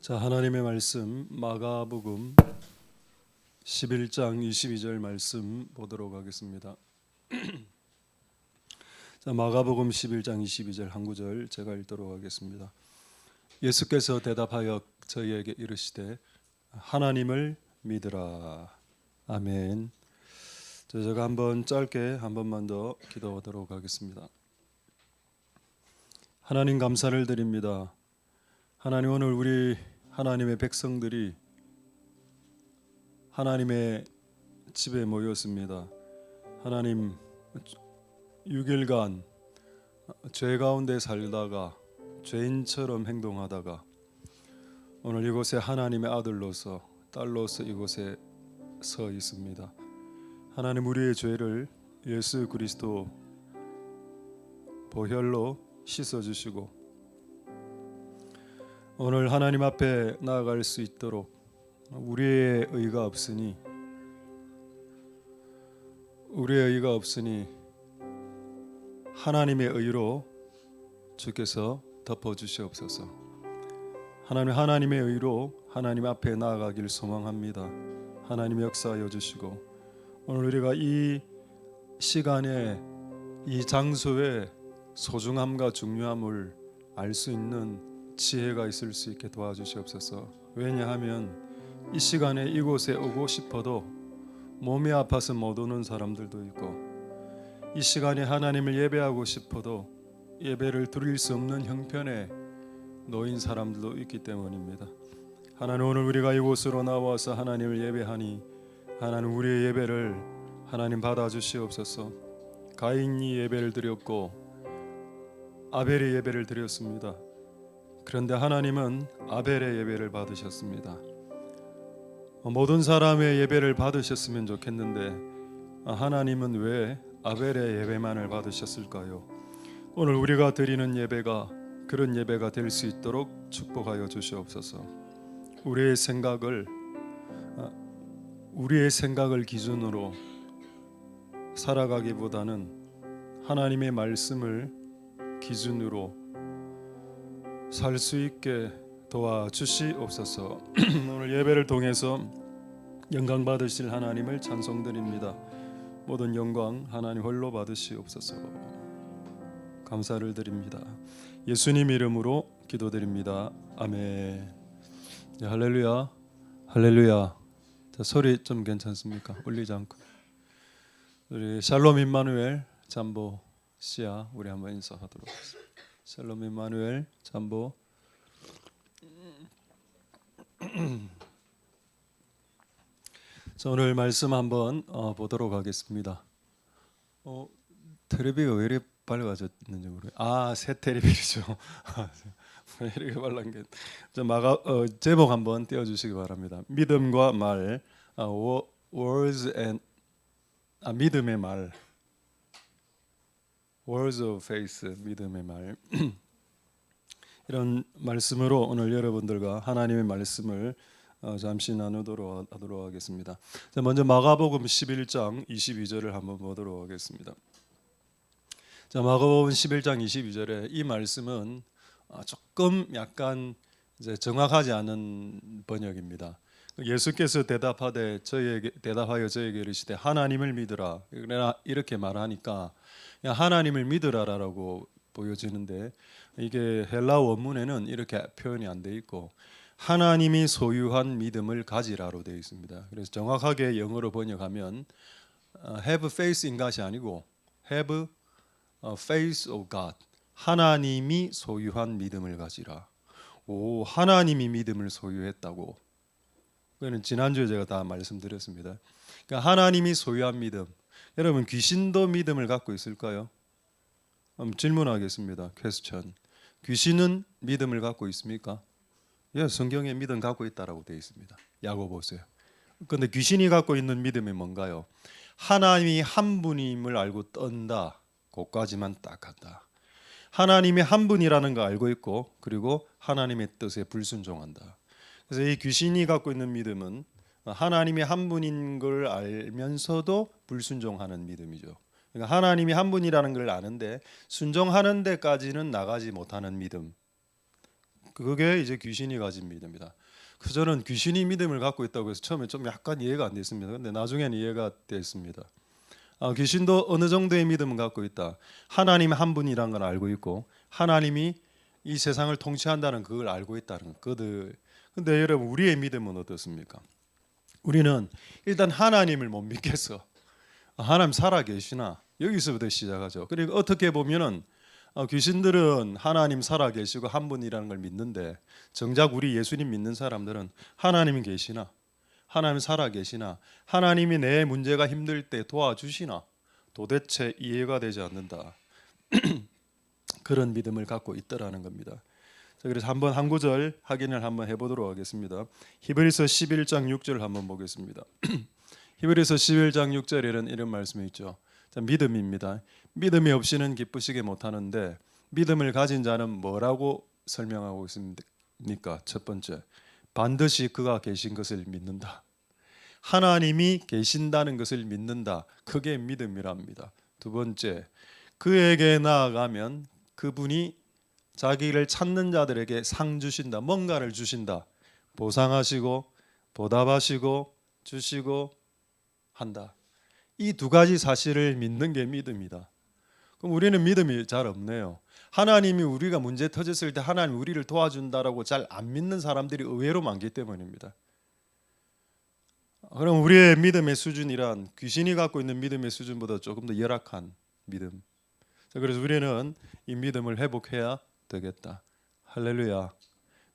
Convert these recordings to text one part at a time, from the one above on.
자, 하나님의 말씀 마가복음 11장 22절 말씀 보도록 하겠습니다. 자, 마가복음 11장 22절 한 구절 제가 읽도록 하겠습니다. 예수께서 대답하여 저희에게 이르시되 하나님을 믿으라. 아멘. 제가 한번 짧게 한 번만 더 기도하도록 하겠습니다. 하나님 감사를 드립니다. 하나님, 오늘 우리 하나님의 백성들이 하나님의 집에 모였습니다. 하나님, 6일간 죄 가운데 살다가 죄인처럼 행동하다가 오늘 이곳에 하나님의 아들로서 딸로서 이곳에 서 있습니다. 하나님, 우리의 죄를 예수 그리스도 보혈로 씻어주시고 오늘 하나님 앞에 나아갈 수 있도록 우리의 의가 없으니 하나님의 의로 주께서 덮어주시옵소서. 하나님의 의로 하나님 앞에 나아가길 소망합니다. 하나님 역사하여 주시고 오늘 우리가 이 시간에 이 장소의 소중함과 중요함을 알 수 있는 지혜가 있을 수 있게 도와주시옵소서. 왜냐하면 이 시간에 이곳에 오고 싶어도 몸이 아파서 못 오는 사람들도 있고 이 시간에 하나님을 예배하고 싶어도 예배를 드릴 수 없는 형편에 놓인 사람들도 있기 때문입니다. 하나님, 오늘 우리가 이곳으로 나와서 하나님을 예배하니 하나님, 우리의 예배를 하나님 받아주시옵소서. 가인이 예배를 드렸고 아벨이 예배를 드렸습니다. 그런데 하나님은 아벨의 예배를 받으셨습니다. 모든 사람의 예배를 받으셨으면 좋겠는데 하나님은 왜 아벨의 예배만을 받으셨을까요? 오늘 우리가 드리는 예배가 그런 예배가 될 수 있도록 축복하여 주시옵소서. 우리의 생각을 기준으로 살아가기보다는 하나님의 말씀을 기준으로 살 수 있게 도와주시옵소서. 오늘 예배를 통해서 영광 받으실 하나님을 찬송드립니다. 모든 영광 하나님 홀로 받으시옵소서. 감사를 드립니다. 예수님 이름으로 기도드립니다. 아멘. 네, 할렐루야, 할렐루야. 자, 소리 좀 괜찮습니까? 울리지 않고. 우리 샬롬 임마누엘 잠보 씨야, 우리 한번 인사하도록 하겠습니다. 샬롬 임마누엘 잠보. 자, 오늘 말씀 한번 보도록 하겠습니다. 테레비가 왜 이렇게 밝아졌는지 모르겠어요. 새 테레비죠. 왜 이렇게 빨간 게? 제목 한번 띄워주시기 바랍니다. 믿음과 말, words and 믿음의 말. Words of Faith, 믿음의 말. 이런 말씀으로 오늘 여러분들과 하나님의 말씀을 잠시 나누도록 하겠습니다. 자, 먼저 마가복음 11장 22절을 한번 보도록 하겠습니다. 자, 마가복음 11장 22절에 이 말씀은 조금 약간 이제 정확하지 않은 번역입니다. 예수께서 대답하여 저에게 이르시되 하나님을 믿으라. 이렇게 말하니까 하나님을 믿으라라고 보여지는데 이게 헬라 원문에는 이렇게 표현이 안 돼 있고 하나님이 소유한 믿음을 가지라로 되어 있습니다. 그래서 정확하게 영어로 번역하면 have faith in God이 아니고 have faith of God. 하나님이 소유한 믿음을 가지라. 하나님이 믿음을 소유했다고. 그거는 지난주에 제가 다 말씀드렸습니다. 그러니까 하나님이 소유한 믿음. 여러분, 귀신도 믿음을 갖고 있을까요? 질문하겠습니다. 퀘스천. 귀신은 믿음을 갖고 있습니까? 예, 성경에 믿음 갖고 있다라고 되어 있습니다. 야고보서요. 그런데 귀신이 갖고 있는 믿음이 뭔가요? 하나님이 한 분임을 알고 떤다. 그까지만 딱 한다. 하나님이 한 분이라는 거 알고 있고 그리고 하나님의 뜻에 불순종한다. 그래서 이 귀신이 갖고 있는 믿음은 하나님이 한 분인 걸 알면서도 불순종하는 믿음이죠. 그러니까 하나님이 한 분이라는 걸 아는데 순종하는 데까지는 나가지 못하는 믿음. 그게 이제 귀신이 가진 믿음이다. 그래서 저는 귀신이 믿음을 갖고 있다고 해서 처음에 좀 약간 이해가 안 됐습니다. 근데 나중에는 이해가 됐습니다. 귀신도 어느 정도의 믿음을 갖고 있다. 하나님 한 분이란 걸 알고 있고 하나님이 이 세상을 통치한다는 그걸 알고 있다는 것들. 근데 여러분 우리의 믿음은 어떻습니까? 우리는 일단 하나님을 못 믿겠어. 하나님 살아 계시나? 여기서부터 시작하죠. 그리고 어떻게 보면은 귀신들은 하나님 살아 계시고 한 분이라는 걸 믿는데 정작 우리 예수님 믿는 사람들은 하나님이 계시나? 하나님 살아 계시나? 하나님이 내 문제가 힘들 때 도와주시나? 도대체 이해가 되지 않는다. 그런 믿음을 갖고 있더라는 겁니다. 자, 그래서 한번 한 구절 확인을 한번 해보도록 하겠습니다. 히브리서 11장 6절 한번 보겠습니다. 히브리서 11장 6절에는 이런 말씀이 있죠. 자, 믿음입니다. 믿음이 없이는 기쁘시게 못하는데 믿음을 가진 자는 뭐라고 설명하고 있습니까? 첫 번째, 반드시 그가 계신 것을 믿는다. 하나님이 계신다는 것을 믿는다. 그게 믿음이랍니다. 두 번째, 그에게 나아가면 그분이 자기를 찾는 자들에게 상 주신다. 뭔가를 주신다. 보상하시고 보답하시고 주시고 한다. 이 두 가지 사실을 믿는 게 믿음이다. 그럼 우리는 믿음이 잘 없네요. 하나님이 우리가 문제 터졌을 때 하나님 우리를 도와준다라고 잘 안 믿는 사람들이 의외로 많기 때문입니다. 그럼 우리의 믿음의 수준이란 귀신이 갖고 있는 믿음의 수준보다 조금 더 열악한 믿음. 그래서 우리는 이 믿음을 회복해야 되겠다. 할렐루야.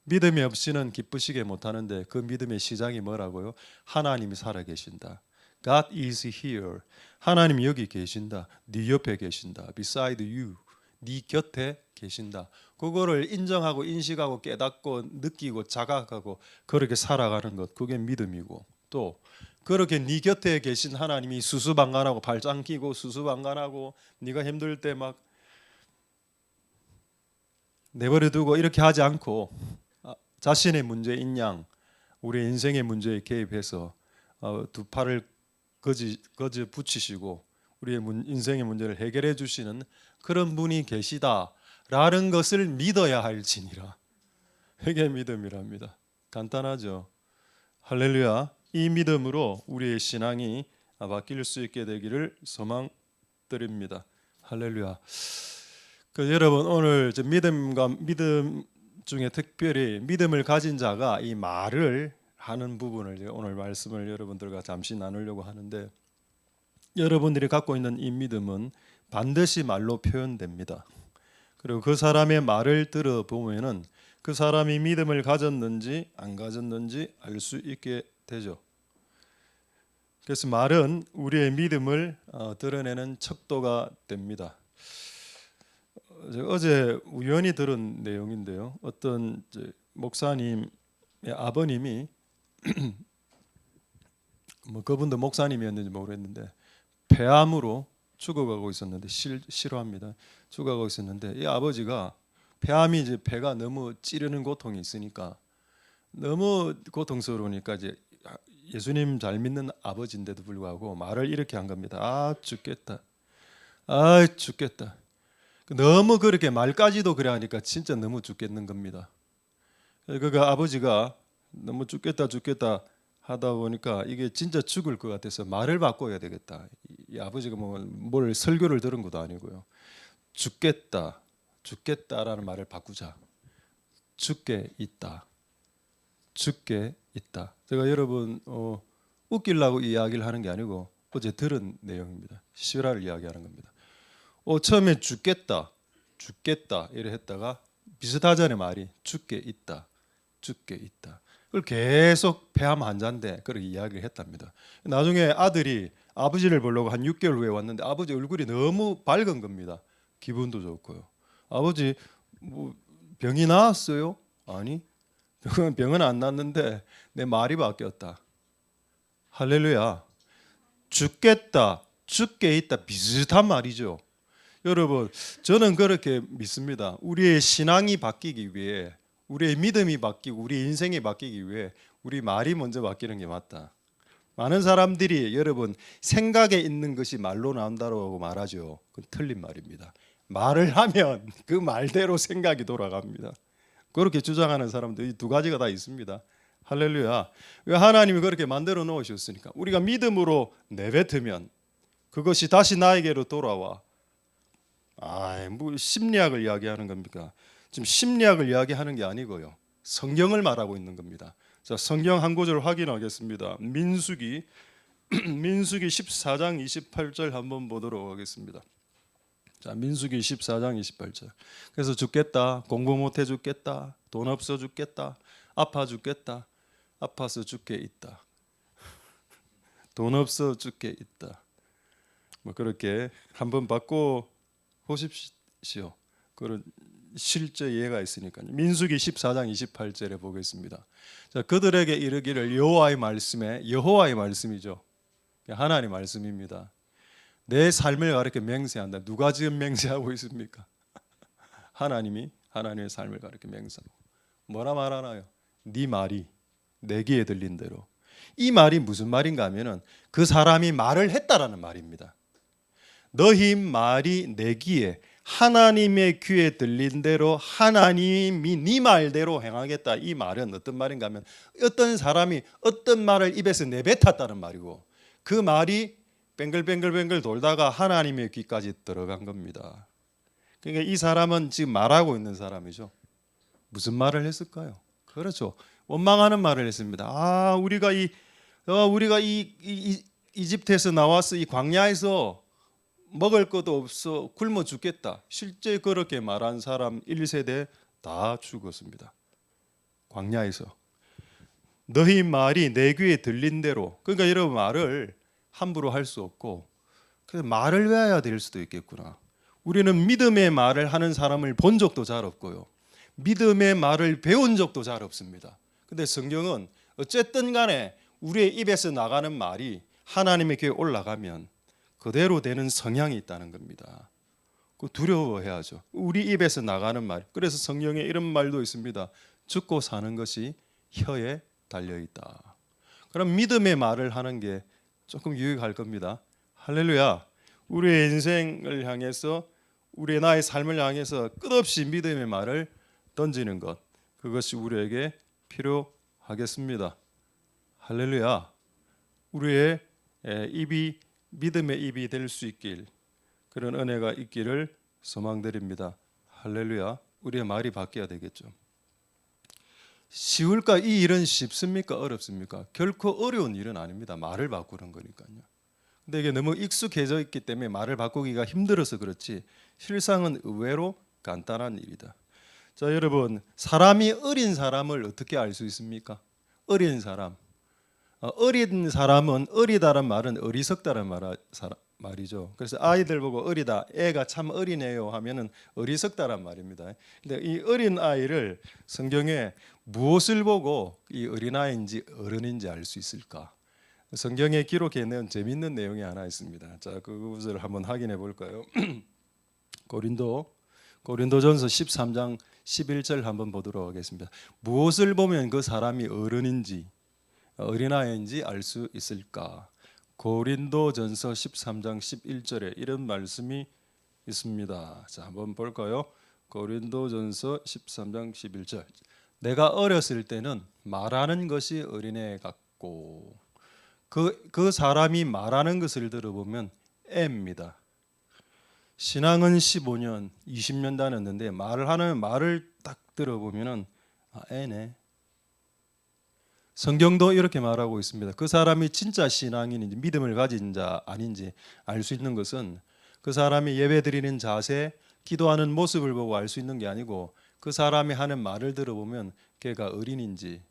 믿음이 없이는 기쁘시게 못하는데 그 믿음의 시작이 뭐라고요? 하나님이 살아계신다. God is here. 하나님이 여기 계신다. 네 옆에 계신다. Beside you. 네 곁에 계신다. 그거를 인정하고 인식하고 깨닫고 느끼고 자각하고 그렇게 살아가는 것, 그게 믿음이고, 또 그렇게 네 곁에 계신 하나님이 수수방관하고 발짱 끼고 수수방관하고 네가 힘들 때 막 내버려 두고 이렇게 하지 않고 자신의 문제인 양 우리 인생의 문제에 개입해서 두 팔을 거저 붙이시고 우리의 인생의 문제를 해결해 주시는 그런 분이 계시다라는 것을 믿어야 할지니라. 이게 믿음이랍니다. 간단하죠. 할렐루야. 이 믿음으로 우리의 신앙이 바뀔 수 있게 되기를 소망드립니다. 할렐루야. 여러분 오늘 믿음 중에 특별히 믿음을 가진 자가 이 말을 하는 부분을 오늘 말씀을 여러분들과 잠시 나누려고 하는데, 여러분들이 갖고 있는 이 믿음은 반드시 말로 표현됩니다. 그리고 그 사람의 말을 들어보면은 그 사람이 믿음을 가졌는지 안 가졌는지 알 수 있게 되죠. 그래서 말은 우리의 믿음을 드러내는 척도가 됩니다. 어제 우연히 들은 내용인데요. 어떤 목사님의 아버님이 뭐 그분도 목사님이었는지 모르겠는데 폐암으로 죽어가고 있었는데 실화입니다. 죽어가고 있었는데 이 아버지가 폐암이 이제 배가 너무 찌르는 고통이 있으니까 너무 고통스러우니까 이제 예수님 잘 믿는 아버지인데도 불구하고 말을 이렇게 한 겁니다. 아 죽겠다. 아 죽겠다. 너무 그렇게 말까지도 그래 하니까 진짜 너무 죽겠는 겁니다. 그 아버지가 너무 죽겠다 하다 보니까 이게 진짜 죽을 것 같아서 말을 바꿔야 되겠다. 이 아버지가 뭘 설교를 들은 것도 아니고요. 죽겠다라는 말을 바꾸자. 죽게 있다. 제가 여러분 웃기려고 이야기를 하는 게 아니고 어제 들은 내용입니다. 실화를 이야기하는 겁니다. 처음에 죽겠다 이래 했다가 비슷하잖아요. 말이 죽게 있다. 그걸 계속 폐암 환자인데 그렇게 이야기를 했답니다. 나중에 아들이 아버지를 보려고 한 6개월 후에 왔는데 아버지 얼굴이 너무 밝은 겁니다. 기분도 좋고요. 아버지 뭐 병이 나았어요? 아니 병은 안 났는데 내 말이 바뀌었다. 할렐루야. 죽겠다, 죽게 있다 비슷한 말이죠. 여러분 저는 그렇게 믿습니다. 우리의 신앙이 바뀌기 위해, 우리의 믿음이 바뀌고 우리 인생이 바뀌기 위해 우리 말이 먼저 바뀌는 게 맞다. 많은 사람들이 여러분 생각에 있는 것이 말로 나온다고 말하죠. 그건 틀린 말입니다. 말을 하면 그 말대로 생각이 돌아갑니다. 그렇게 주장하는 사람도 이 두 가지가 다 있습니다. 할렐루야. 하나님이 그렇게 만들어 놓으셨으니까 우리가 믿음으로 내뱉으면 그것이 다시 나에게로 돌아와. 뭐 심리학을 이야기하는 겁니까? 지금 심리학을 이야기하는 게 아니고요. 성경을 말하고 있는 겁니다. 자, 성경 한 구절 확인하겠습니다. 민수기 14장 28절 한번 보도록 하겠습니다. 자, 민수기 14장 28절. 그래서 죽겠다. 공부 못해 죽겠다. 돈 없어 죽겠다. 아파 죽겠다. 아파서 죽게 있다. 돈 없어 죽게 있다. 뭐 그렇게 한번 바꿔 보십시오. 그런 실제 예가 있으니까요. 민수기 14장 28절에 보겠습니다. 자, 그들에게 이르기를 여호와의 말씀이죠. 하나님 말씀입니다. 내 삶을 가르쳐 맹세한다. 누가 지금 맹세하고 있습니까? 하나님이 하나님의 삶을 가르쳐 맹세하고 뭐라 말하나요? 네 말이 내 귀에 들린 대로. 이 말이 무슨 말인가 하면은 그 사람이 말을 했다라는 말입니다. 너희 말이 내 귀에 하나님의 귀에 들린 대로 하나님이 네 말대로 행하겠다. 이 말은 어떤 말인가 하면 어떤 사람이 어떤 말을 입에서 내뱉었다는 말이고 그 말이 뱅글뱅글 돌다가 하나님의 귀까지 들어간 겁니다. 그러니까 이 사람은 지금 말하고 있는 사람이죠. 무슨 말을 했을까요? 그렇죠. 원망하는 말을 했습니다. 우리가 이집트에서 나와서 이 광야에서 먹을 것도 없어 굶어 죽겠다. 실제 그렇게 말한 사람 1세대 다 죽었습니다. 광야에서. 너희 말이 내 귀에 들린 대로. 그러니까 여러분 말을 함부로 할 수 없고 그래서 말을 외워야 될 수도 있겠구나. 우리는 믿음의 말을 하는 사람을 본 적도 잘 없고요. 믿음의 말을 배운 적도 잘 없습니다. 근데 성경은 어쨌든 간에 우리의 입에서 나가는 말이 하나님의 귀에 올라가면 그대로 되는 성향이 있다는 겁니다. 그 두려워해야죠. 우리 입에서 나가는 말. 그래서 성경에 이런 말도 있습니다. 죽고 사는 것이 혀에 달려 있다. 그럼 믿음의 말을 하는 게 조금 유익할 겁니다. 할렐루야. 우리의 인생을 향해서 우리의 나의 삶을 향해서 끝없이 믿음의 말을 던지는 것. 그것이 우리에게 필요하겠습니다. 할렐루야. 우리의 입이 믿음의 입이 될 수 있길 그런 은혜가 있기를 소망드립니다. 할렐루야. 우리의 말이 바뀌어야 되겠죠. 쉬울까? 이 일은 쉽습니까? 어렵습니까? 결코 어려운 일은 아닙니다. 말을 바꾸는 거니까요. 근데 이게 너무 익숙해져 있기 때문에 말을 바꾸기가 힘들어서 그렇지 실상은 의외로 간단한 일이다. 자, 여러분, 사람이 어린 사람을 어떻게 알 수 있습니까? 어린 사람. 어린 사람은 어리다는 말은 어리석다는 말이죠. 그래서 아이들 보고 어리다, 애가 참 어리네요 하면은 어리석다란 말입니다. 근데 이 어린 아이를 성경에 무엇을 보고 이 어린 아이인지 어른인지 알 수 있을까? 성경에 기록해 놓은 재밌는 내용이 하나 있습니다. 자, 그것을 한번 확인해 볼까요? 고린도전서 13장 11절 한번 보도록 하겠습니다. 무엇을 보면 그 사람이 어른인지 어린아이인지 알 수 있을까? 고린도전서 13장 11절에 이런 말씀이 있습니다. 자, 한번 볼까요? 고린도전서 13장 11절. 내가 어렸을 때는 말하는 것이 어린애 같고 그 사람이 말하는 것을 들어보면 애입니다. 신앙은 15년, 20년 다녔는데 말을 딱 들어보면은 애네. 성경도 이렇게 말하고 있습니다. 그 사람이 진짜 신앙인인지 믿음을 가진 자 아닌지 알 수 있는 것은 그 사람이 예배드리는 자세, 기도하는 모습을 보고 알 수 있는 게 아니고 그 사람이 하는 말을 들어보면 걔가 어린인지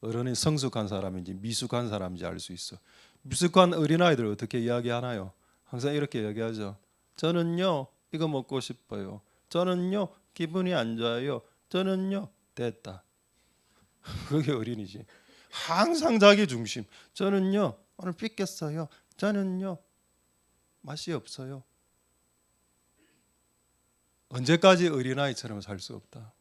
어른이 성숙한 사람인지 미숙한 사람인지 알 수 있어. 미숙한 어린아이들 어떻게 이야기하나요? 항상 이렇게 이야기하죠. 저는요 이거 먹고 싶어요. 저는요 기분이 안 좋아요. 저는요 됐다. 그게 어린이지. 항상 자기 중심. 저는요 오늘 삐겠어요. 저는요 맛이 없어요. 언제까지 어린아이처럼 살 수 없다.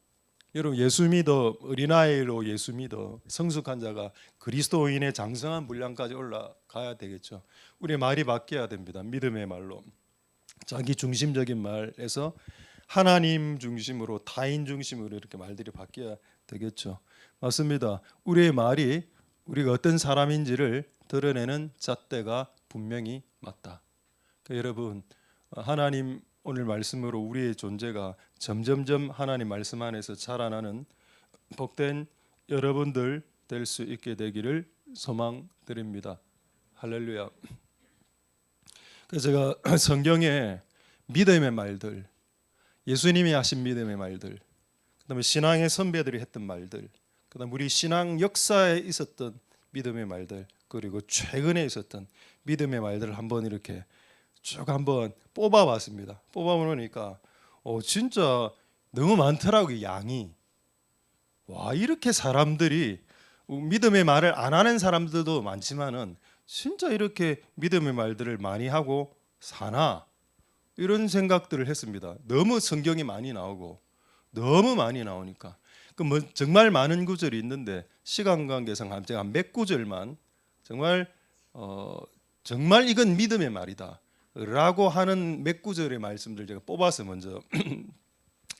여러분 예수 믿어 어린아이로 예수 믿어 성숙한 자가 그리스도인의 장성한 분량까지 올라가야 되겠죠. 우리의 말이 바뀌어야 됩니다. 믿음의 말로 자기 중심적인 말에서 하나님 중심으로 타인 중심으로 이렇게 말들이 바뀌어야 되겠죠. 맞습니다. 우리의 말이 우리가 어떤 사람인지를 드러내는 잣대가 분명히 맞다. 그러니까 여러분, 하나님 오늘 말씀으로 우리의 존재가 점점점 하나님 말씀 안에서 자라나는 복된 여러분들 될 수 있게 되기를 소망드립니다. 할렐루야. 그래서 제가 성경에 믿음의 말들, 예수님이 하신 믿음의 말들, 그다음에 신앙의 선배들이 했던 말들, 그다음 우리 신앙 역사에 있었던 믿음의 말들, 그리고 최근에 있었던 믿음의 말들을 한번 이렇게 쭉 한번 뽑아봤습니다. 뽑아보니까 진짜 너무 많더라고요. 양이. 와, 이렇게 사람들이 믿음의 말을 안 하는 사람들도 많지만은 진짜 이렇게 믿음의 말들을 많이 하고 사나 이런 생각들을 했습니다. 너무 성경이 많이 나오고 너무 많이 나오니까 뭐 정말 많은 구절이 있는데 시간 관계상 제가 한 몇 구절만 정말 정말 이건 믿음의 말이다 라고 하는 몇 구절의 말씀들 제가 뽑아서 먼저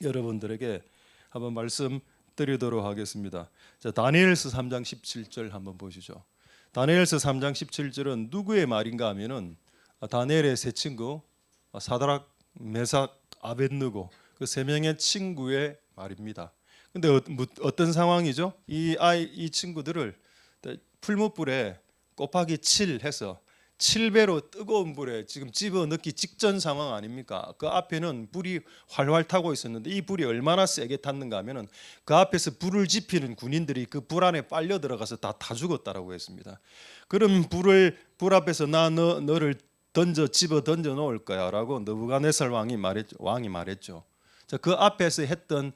여러분들에게 한번 말씀드리도록 하겠습니다. 자, 다니엘서 3장 17절 한번 보시죠. 다니엘서 3장 17절은 누구의 말인가 하면은 다니엘의 세 친구 사드락, 메삭, 아벳느고 그 세 명의 친구의 말입니다. 근데 어떤 상황이죠? 이 친구들을 풀무불에 곱하기 7 해서 7배로 뜨거운 불에 지금 집어넣기 직전 상황 아닙니까? 그 앞에는 불이 활활 타고 있었는데 이 불이 얼마나 세게 탔는가 하면은 그 앞에서 불을 지피는 군인들이 그 불 안에 빨려 들어가서 다 죽었다라고 했습니다. 그럼 불 앞에서 너를 집어 던져 놓을 거야라고 느부갓네살 왕이 말했죠. 자, 그 앞에서 했던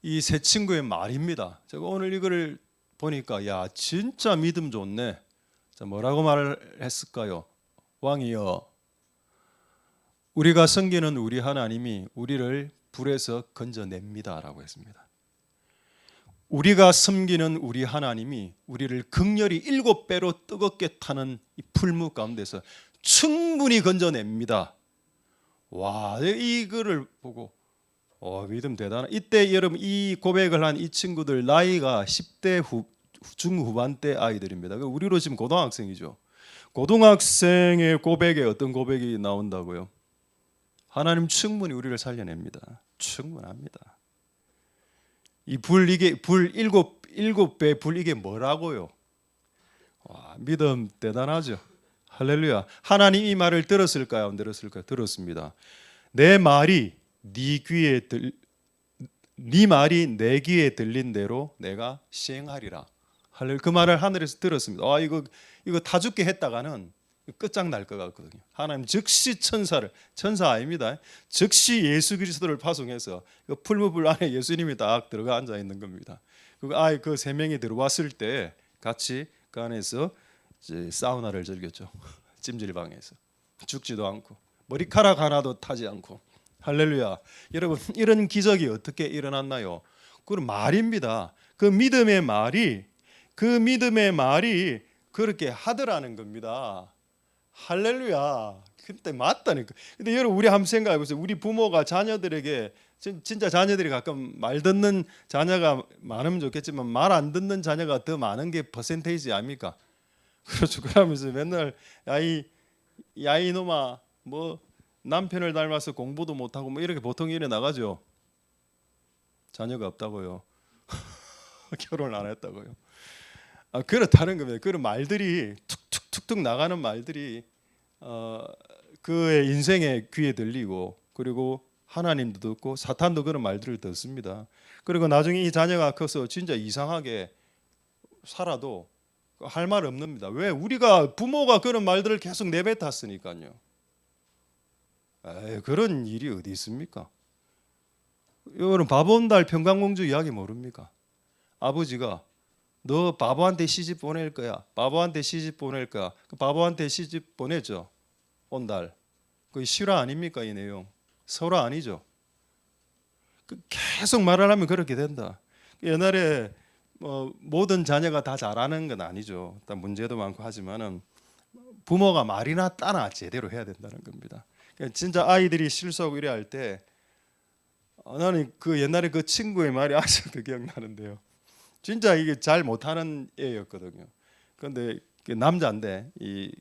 이 세 친구의 말입니다. 제가 오늘 이거를 보니까 야, 진짜 믿음 좋네. 자, 뭐라고 말을 했을까요? 왕이여, 우리가 섬기는 우리 하나님이 우리를 불에서 건져냅니다라고 했습니다. 우리가 섬기는 우리 하나님이 우리를 극렬히 7배로 뜨겁게 타는 이 풀무 가운데서 충분히 건져냅니다. 와, 이거를 보고 믿음 대단하. 이때 여러분 이 고백을 한 이 친구들 나이가 10대 중후반대 아이들입니다. 우리로 지금 고등학생이죠. 고등학생의 고백에 어떤 고백이 나온다고요? 하나님 충분히 우리를 살려냅니다. 충분합니다. 이 불 일곱 배 불 이게 뭐라고요? 와, 믿음 대단하죠. 할렐루야. 하나님 이 말을 들었을까요? 안 들었을까요? 들었습니다. 네 말이 내 귀에 들린 대로 내가 시행하리라. 그 말을 하늘에서 들었습니다. 이거 다 죽게 했다가는 끝장날 것 같거든요. 하나님 즉시 천사 아닙니다. 즉시 예수 그리스도를 파송해서 풀무불 안에 예수님이 딱 들어가 앉아 있는 겁니다. 그 세 명이 들어왔을 때 같이 그 안에서 이제 사우나를 즐겼죠. 찜질방에서 죽지도 않고 머리카락 하나도 타지 않고. 할렐루야. 여러분, 이런 기적이 어떻게 일어났나요? 그건 말입니다. 그 믿음의 말이 그렇게 하더라는 겁니다. 할렐루야. 그때 맞다니까. 근데 여러분, 우리 한번 생각해 보세요. 우리 부모가 자녀들에게 진짜 자녀들이 가끔 말 듣는 자녀가 많으면 좋겠지만 말 안 듣는 자녀가 더 많은 게 퍼센테이지 아닙니까? 그렇죠. 그러면서 맨날 야이 놈아 뭐 남편을 닮아서 공부도 못하고 뭐 이렇게 보통 일에 나가죠. 자녀가 없다고요. 결혼을 안 했다고요. 그렇다는 겁니다. 그런 말들이 툭툭툭툭 나가는 말들이 그의 인생의 귀에 들리고 그리고 하나님도 듣고 사탄도 그런 말들을 듣습니다. 그리고 나중에 이 자녀가 커서 진짜 이상하게 살아도 할 말 없습니다. 왜? 우리가 부모가 그런 말들을 계속 내뱉었으니까요. 그런 일이 어디 있습니까? 여러분 바보온달 평강공주 이야기 모릅니까? 아버지가 너 바보한테 시집 보낼 거야. 바보한테 시집 보낼 거야. 그 바보한테 시집 보내죠. 온달. 그 실화 아닙니까 이 내용? 설화 아니죠. 계속 말을 하면 그렇게 된다. 옛날에 모든 자녀가 다 잘하는 건 아니죠. 일단 문제도 많고 하지만은 부모가 말이나 따나 제대로 해야 된다는 겁니다. 진짜 아이들이 실수하고 이래 할 때 나는 그 옛날에 그 친구의 말이 아직도 기억나는데요. 진짜 이게 잘 못하는 애였거든요. 그런데 남자인데 이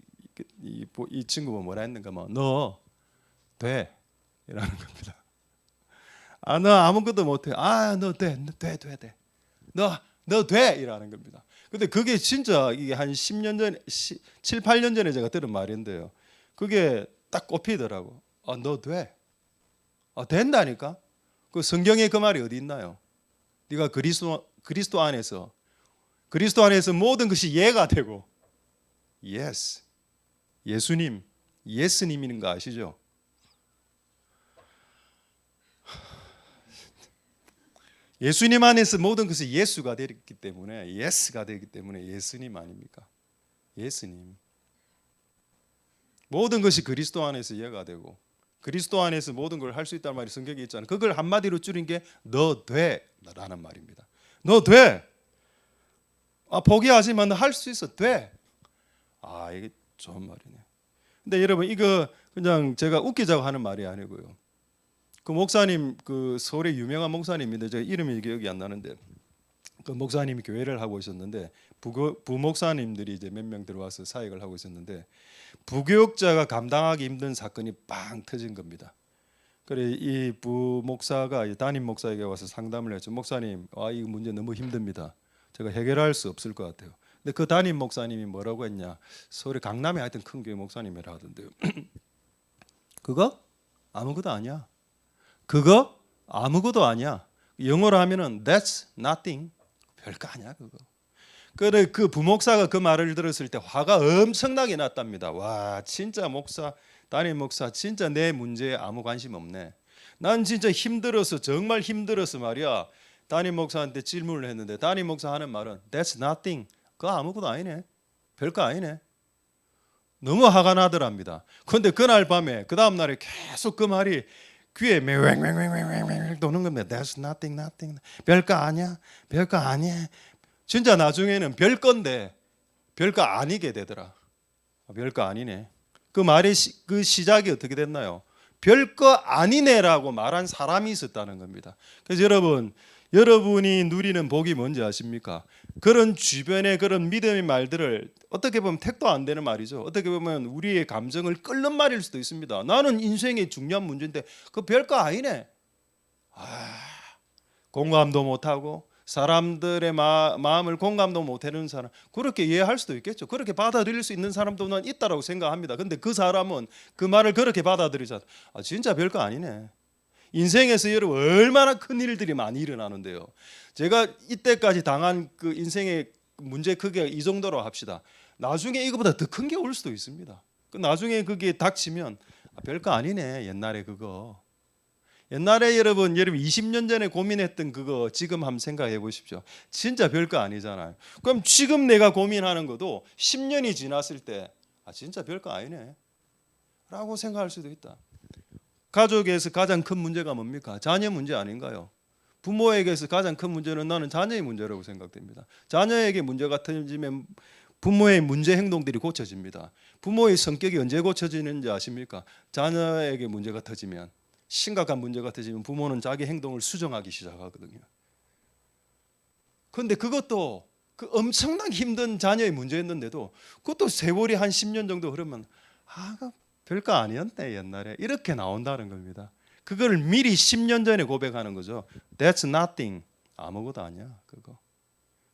친구가 뭐라 했는가 뭐 너 돼 이라는 겁니다. 너 아무것도 못해. 너 돼, 너 돼 이라는 겁니다. 근데 그게 진짜 이게 한 10년 전에 7, 8년 전에 제가 들은 말인데요. 그게 딱 꼽히더라고. 너 돼. 된다니까. 그 성경에 그 말이 어디 있나요? 네가 그리스도 안에서 모든 것이 예가 되고 yes 예수님인 거 아시죠? 예수님 안에서 모든 것이 예수가 되기 때문에 예스가 되기 때문에 예수님 아닙니까? 예수님. 모든 것이 그리스도 안에서 예가 되고 그리스도 안에서 모든 걸 할 수 있다는 말이 성경에 있잖아요. 그걸 한마디로 줄인 게 너 돼라는 말입니다. 너 돼. 포기하지만 너 할 수 있어. 돼. 이게 좋은 말이네. 근데 여러분 이거 그냥 제가 웃기자고 하는 말이 아니고요. 그 목사님 그 서울의 유명한 목사님인데 제가 이름이 기억이 안 나는데 그 목사님이 교회를 하고 있었는데 부목사님들이 이제 몇 명 들어와서 사역을 하고 있었는데 부교육자가 감당하기 힘든 사건이 빵 터진 겁니다. 그래 이 부목사가 담임 목사에게 와서 상담을 했죠. 목사님, 이 문제 너무 힘듭니다. 제가 해결할 수 없을 것 같아요. 근데 그 담임 목사님이 뭐라고 했냐? 서울의 강남에 하여튼 큰 교회 목사님이라 하던데요. 그거 아무것도 아니야. 그거 아무것도 아니야. 영어로 하면은 that's nothing. 별거 아니야 그거. 그래 그 부목사가 그 말을 들었을 때 화가 엄청나게 났답니다. 와 진짜 담임 목사 진짜 내 문제에 아무 관심 없네. 난 진짜 힘들어서 정말 힘들어서 말이야. 담임 목사한테 질문을 했는데 담임 목사 하는 말은 that's nothing. 그거 아무것도 아니네. 별거 아니네. 너무 화가 나더랍니다. 그런데 그날 밤에 그 다음 날에 계속 그 말이 귀에 맹맹맹맹맹맹 도는 겁니다. That's nothing. 별거 아니야. 별거 아니야. 진짜 나중에는 별건데 별거 아니게 되더라. 별거 아니네. 그 말의 그 시작이 어떻게 됐나요? 별거 아니네라고 말한 사람이 있었다는 겁니다. 그래서 여러분이 누리는 복이 뭔지 아십니까? 그런 주변의 그런 믿음의 말들을 어떻게 보면 택도 안 되는 말이죠. 어떻게 보면 우리의 감정을 끓는 말일 수도 있습니다. 나는 인생의 중요한 문제인데 그 별거 아니네. 공감도 못하고 사람들의 마음을 공감도 못하는 사람 그렇게 이해할 수도 있겠죠. 그렇게 받아들일 수 있는 사람도 난 있다라고 생각합니다. 근데 그 사람은 그 말을 그렇게 받아들이자 진짜 별거 아니네. 인생에서 여러분 얼마나 큰 일들이 많이 일어나는데요. 제가 이때까지 당한 그 인생의 문제 크기가 이 정도로 합시다. 나중에 이거보다 더 큰 게 올 수도 있습니다. 그 나중에 그게 닥치면 별거 아니네. 옛날에 그거. 옛날에 여러분 20년 전에 고민했던 그거 지금 한번 생각해 보십시오. 진짜 별거 아니잖아요. 그럼 지금 내가 고민하는 것도 10년이 지났을 때 진짜 별거 아니네 라고 생각할 수도 있다. 가족에서 가장 큰 문제가 뭡니까? 자녀 문제 아닌가요? 부모에게서 가장 큰 문제는 나는 자녀의 문제라고 생각됩니다. 자녀에게 문제가 터지면 부모의 문제 행동들이 고쳐집니다. 부모의 성격이 언제 고쳐지는지 아십니까? 자녀에게 문제가 터지면 심각한 문제가 터지면 부모는 자기 행동을 수정하기 시작하거든요. 그런데 그것도 그 엄청나게 힘든 자녀의 문제였는데도 그것도 세월이 한 10년 정도 흐르면 별거 아니었네 옛날에 이렇게 나온다는 겁니다. 그걸 미리 10년 전에 고백하는 거죠. That's nothing. 아무것도 아니야 그거.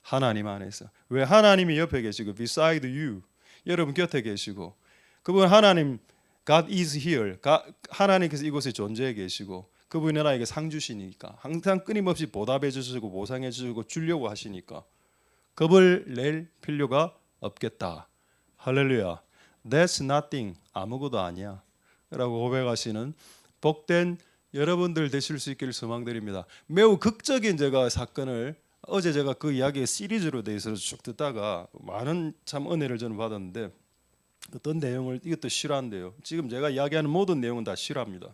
하나님 안에서. 왜 하나님이 옆에 계시고 beside you 여러분 곁에 계시고 그분 하나님 God is here. 하나님께서 이곳에 존재해 계시고 그분이 나에게 상 주시니까 항상 끊임없이 보답해 주시고 보상해 주시고 주려고 하시니까 겁을 낼 필요가 없겠다. 할렐루야. That's nothing. 아무것도 아니야 라고 고백하시는 복된 여러분들 되실 수 있기를 소망드립니다. 매우 극적인 제가 사건을 어제 제가 그 이야기의 시리즈로 돼서 쭉 듣다가 많은 참 은혜를 저는 받았는데 어떤 내용을 이것도 실화인데요. 지금 제가 이야기하는 모든 내용은 다 실화입니다.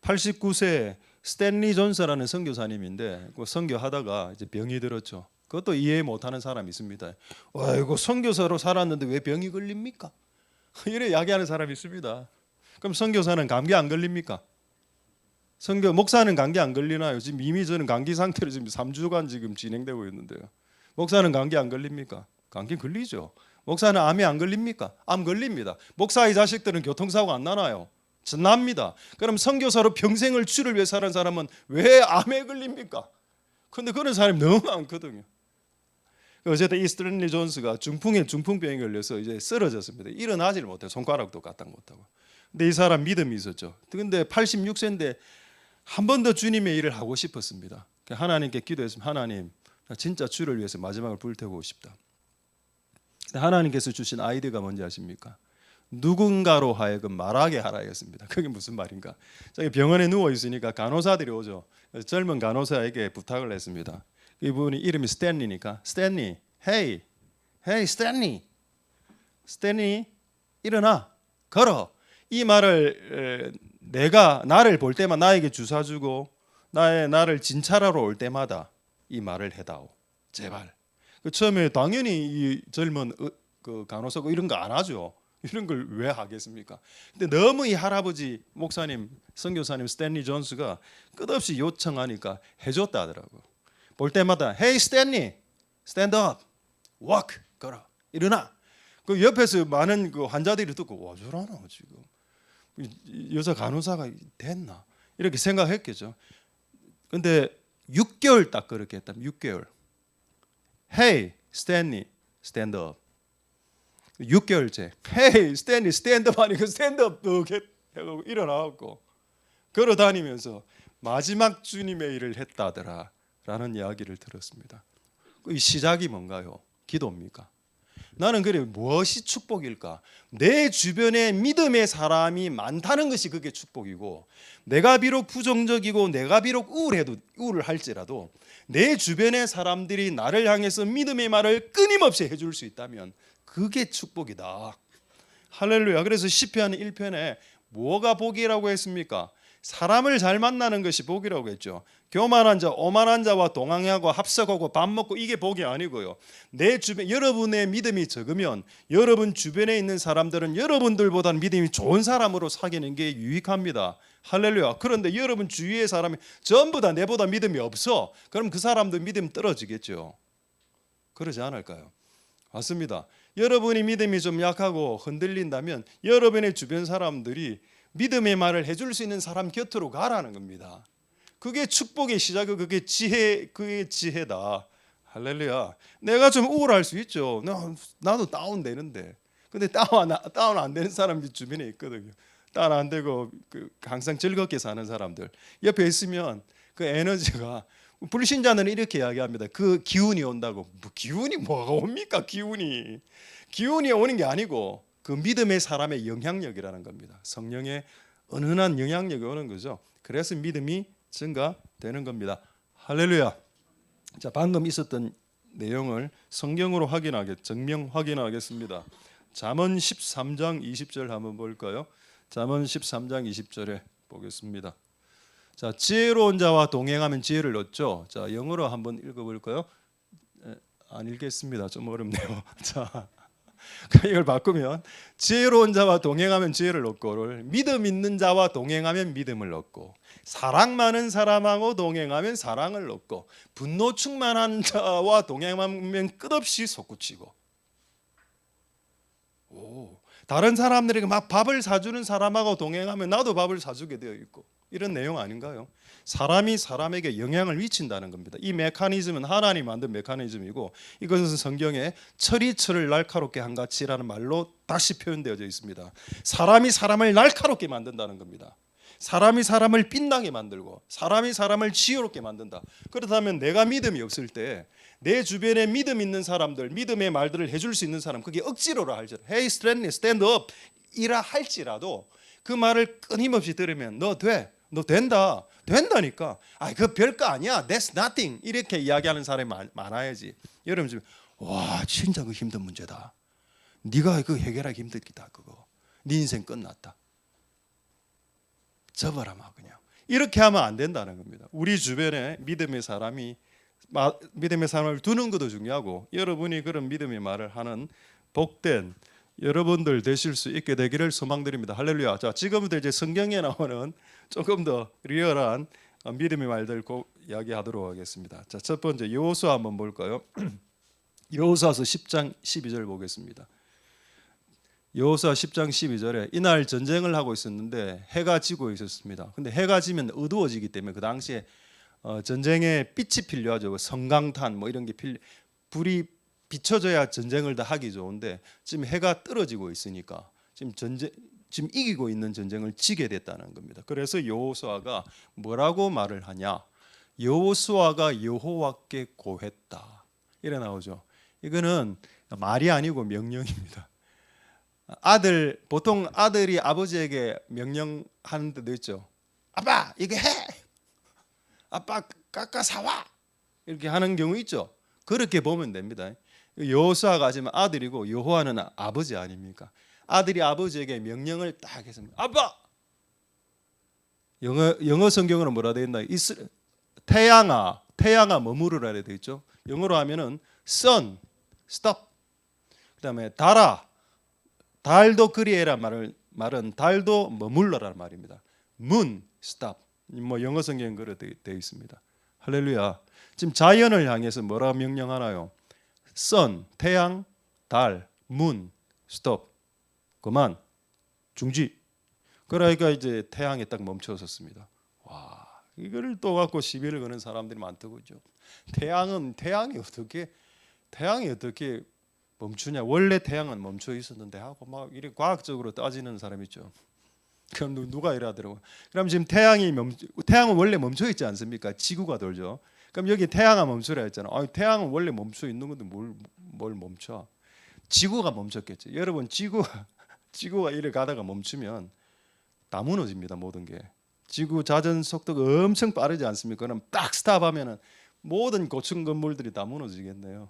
89세 스탠리 존스라는 선교사님인데 그 선교하다가 이제 병이 들었죠. 그것도 이해 못하는 사람이 있습니다. 이거 선교사로 살았는데 왜 병이 걸립니까? 이래 이야기하는 사람이 있습니다. 그럼 선교사는 감기 안 걸립니까? 선교 목사는 감기 안 걸리나요? 지금 이미 저는 감기 상태로 지금 3주간 지금 진행되고 있는데요. 목사는 감기 안 걸립니까? 감기 걸리죠. 목사는 암이 안 걸립니까? 암 걸립니다. 목사의 자식들은 교통사고 안 나나요? 납니다. 그럼 선교사로 평생을 주를 위해 사는 사람은 왜 암에 걸립니까? 근데 그런 사람이 너무 많거든요. 어쨌든 이 스탠리 존스가 중풍병에 걸려서 이제 쓰러졌습니다. 일어나지를 못해요. 손가락도 까딱 못하고. 근데 이 사람 믿음이 있었죠. 근데 86세인데 한 번 더 주님의 일을 하고 싶었습니다. 하나님께 기도했습니다. 하나님, 나 진짜 주를 위해서 마지막을 불태우고 싶다. 하나님께서 주신 아이디어가 뭔지 아십니까? 누군가로 하여금 말하게 하라 했습니다. 그게 무슨 말인가? 저기 병원에 누워 있으니까 간호사들이 오죠. 젊은 간호사에게 부탁을 했습니다. 이분이 이름이 스탠리니까 스탠리, 헤이 스탠리, 스탠리 일어나 걸어. 이 말을 내가 나를 볼 때만 나에게 주사 주고 나를 진찰하러 올 때마다 이 말을 해다오. 제발. 처음에 당연히 이 젊은 그 간호사가 이런 거 안 하죠. 이런 걸 왜 하겠습니까? 근데 너무 이 할아버지 목사님 선교사님 스탠리 존스가 끝없이 요청하니까 해줬다 하더라고. 볼 때마다 Hey 스탠리, stand up, walk, 걸어, 일어나. 그 옆에서 많은 그 환자들이 듣고 와 저러나 지금 여자 간호사가 됐나 이렇게 생각했겠죠. 근데 6개월 딱 그렇게 했다. 6개월. Hey 스탠리, stand up. 6개월째. Hey 스탠리, stand up 하니까 stand up 하고 일어나고 걸어 다니면서 마지막 주님의 일을 했다더라. 라는 이야기를 들었습니다. 이 시작이 뭔가요? 기도입니까? 나는 그래 무엇이 축복일까? 내 주변에 믿음의 사람이 많다는 것이 그게 축복이고 내가 비록 부정적이고 내가 비록 우울할지라도 내 주변의 사람들이 나를 향해서 믿음의 말을 끊임없이 해줄 수 있다면 그게 축복이다. 할렐루야. 그래서 시편 1편에 뭐가 복이라고 했습니까? 사람을 잘 만나는 것이 복이라고 했죠. 교만한 자, 오만한 자와 동행하고 합석하고 밥 먹고 이게 복이 아니고요. 내 주변 여러분의 믿음이 적으면 여러분 주변에 있는 사람들은 여러분들보다는 믿음이 좋은 사람으로 사귀는 게 유익합니다. 할렐루야. 그런데 여러분 주위의 사람이 전부 다 내보다 믿음이 없어. 그럼 그 사람도 믿음 떨어지겠죠. 그러지 않을까요? 맞습니다. 여러분이 믿음이 좀 약하고 흔들린다면 여러분의 주변 사람들이 믿음의 말을 해줄 수 있는 사람 곁으로 가라는 겁니다. 그게 축복의 시작이고 그게 지혜다. 할렐루야. 내가 좀 우울할 수 있죠. 나도 다운되는데. 근데 다운 안 되는 사람이 주변에 있거든요. 다운 안 되고 항상 즐겁게 사는 사람들 옆에 있으면 그 에너지가 불신자는 이렇게 이야기합니다. 그 기운이 온다고. 기운이 뭐가 옵니까? 기운이 오는 게 아니고 그 믿음의 사람의 영향력이라는 겁니다. 성령의 은은한 영향력이 오는 거죠. 그래서 믿음이 증가되는 겁니다. 할렐루야. 자, 방금 있었던 내용을 성경으로 정명 확인하겠습니다. 잠언 13장 20절 한번 볼까요? 잠언 13장 20절에 보겠습니다. 자, 지혜로운 자와 동행하면 지혜를 얻죠. 자, 영어로 한번 읽어볼까요? 안 읽겠습니다. 좀 어렵네요. 자, 이걸 바꾸면 지혜로운 자와 동행하면 지혜를 얻고를 믿음 있는 자와 동행하면 믿음을 얻고 사랑 많은 사람하고 동행하면 사랑을 얻고 분노 충만한 자와 동행하면 끝없이 솟구치고 다른 사람들에게 막 밥을 사주는 사람하고 동행하면 나도 밥을 사주게 되어 있고 이런 내용 아닌가요? 사람이 사람에게 영향을 미친다는 겁니다. 이 메커니즘은 하나님이 만든 메커니즘이고 이것은 성경에 철이 철을 날카롭게 한 같이라는 말로 다시 표현되어져 있습니다. 사람이 사람을 날카롭게 만든다는 겁니다. 사람이 사람을 빛나게 만들고 사람이 사람을 지혜롭게 만든다. 그렇다면 내가 믿음이 없을 때 내 주변에 믿음 있는 사람들, 믿음의 말들을 해줄 수 있는 사람, 그게 억지로라 할지라도 Hey 스탠리 stand up 이라 할지라도 그 말을 끊임없이 들으면 너 돼, 너 된다니까. 그 별거 아니야, that's nothing 이렇게 이야기하는 사람이 많아야지. 여러분 지금 와 진짜 그 힘든 문제다. 네가 그 해결하기 힘들다 그거. 네 인생 끝났다. 접어라 막 그냥. 이렇게 하면 안 된다는 겁니다. 우리 주변에 믿음의 사람을 두는 것도 중요하고 여러분이 그런 믿음의 말을 하는 복된 여러분들 되실 수 있게 되기를 소망드립니다. 할렐루야. 자, 지금부터 이제 성경에 나오는 조금 더 리얼한 믿음의 말들 이야기하도록 하겠습니다. 자, 첫 번째 여호수아 한번 볼까요? 여호수아서 10장 12절 보겠습니다. 여호수아 10장 12절에 이날 전쟁을 하고 있었는데 해가 지고 있었습니다. 근데 해가 지면 어두워지기 때문에 그 당시에 전쟁에 빛이 필요하죠. 성강탄 뭐 이런 게 불이 비춰져야 전쟁을 다 하기 좋은데 지금 해가 떨어지고 있으니까 지금 이기고 있는 전쟁을 지게 됐다는 겁니다. 그래서 여호수아가 뭐라고 말을 하냐? 여호수아가 여호와께 고했다. 이래 나오죠. 이거는 말이 아니고 명령입니다. 보통 아들이 아버지에게 명령하는 데도 있죠. 아빠 이거 해. 아빠 깎아 사와. 이렇게 하는 경우 있죠. 그렇게 보면 됩니다. 여호수아가 하지만 아들이고 여호와는 아버지 아닙니까? 아들이 아버지에게 명령을 딱 했습니다. 아빠. 영어 성경으로 뭐라 되어 있나요? 태양아 머무르라 되어 있죠. 영어로 하면은 sun, stop. 그다음에 달도 그리해라 말은 달도 머물러라는 말입니다. moon, stop. 뭐 영어 성경 그렇게 되어 있습니다. 할렐루야. 지금 자연을 향해서 뭐라 명령하나요? sun, 태양, 달, moon, stop. 그만, 중지. 그러니까 이제 태양이 딱 멈춰섰습니다. 와, 이거를 또 갖고 시비를 거는 사람들이 많더군요. 태양이 어떻게 멈추냐? 원래 태양은 멈춰 있었는데 하고 막 이렇게 과학적으로 따지는 사람 있죠. 그럼 누가 이러더라고. 그럼 지금 태양은 원래 멈춰 있지 않습니까? 지구가 돌죠. 그럼 여기 태양아 멈추라 했잖아. 태양은 원래 멈춰 있는 건데 뭘 멈춰? 지구가 멈췄겠지. 여러분 지구가 이래 가다가 멈추면 다 무너집니다. 모든 게. 지구 자전 속도가 엄청 빠르지 않습니까? 그럼 딱 스탑하면은 모든 고층 건물들이 다 무너지겠네요.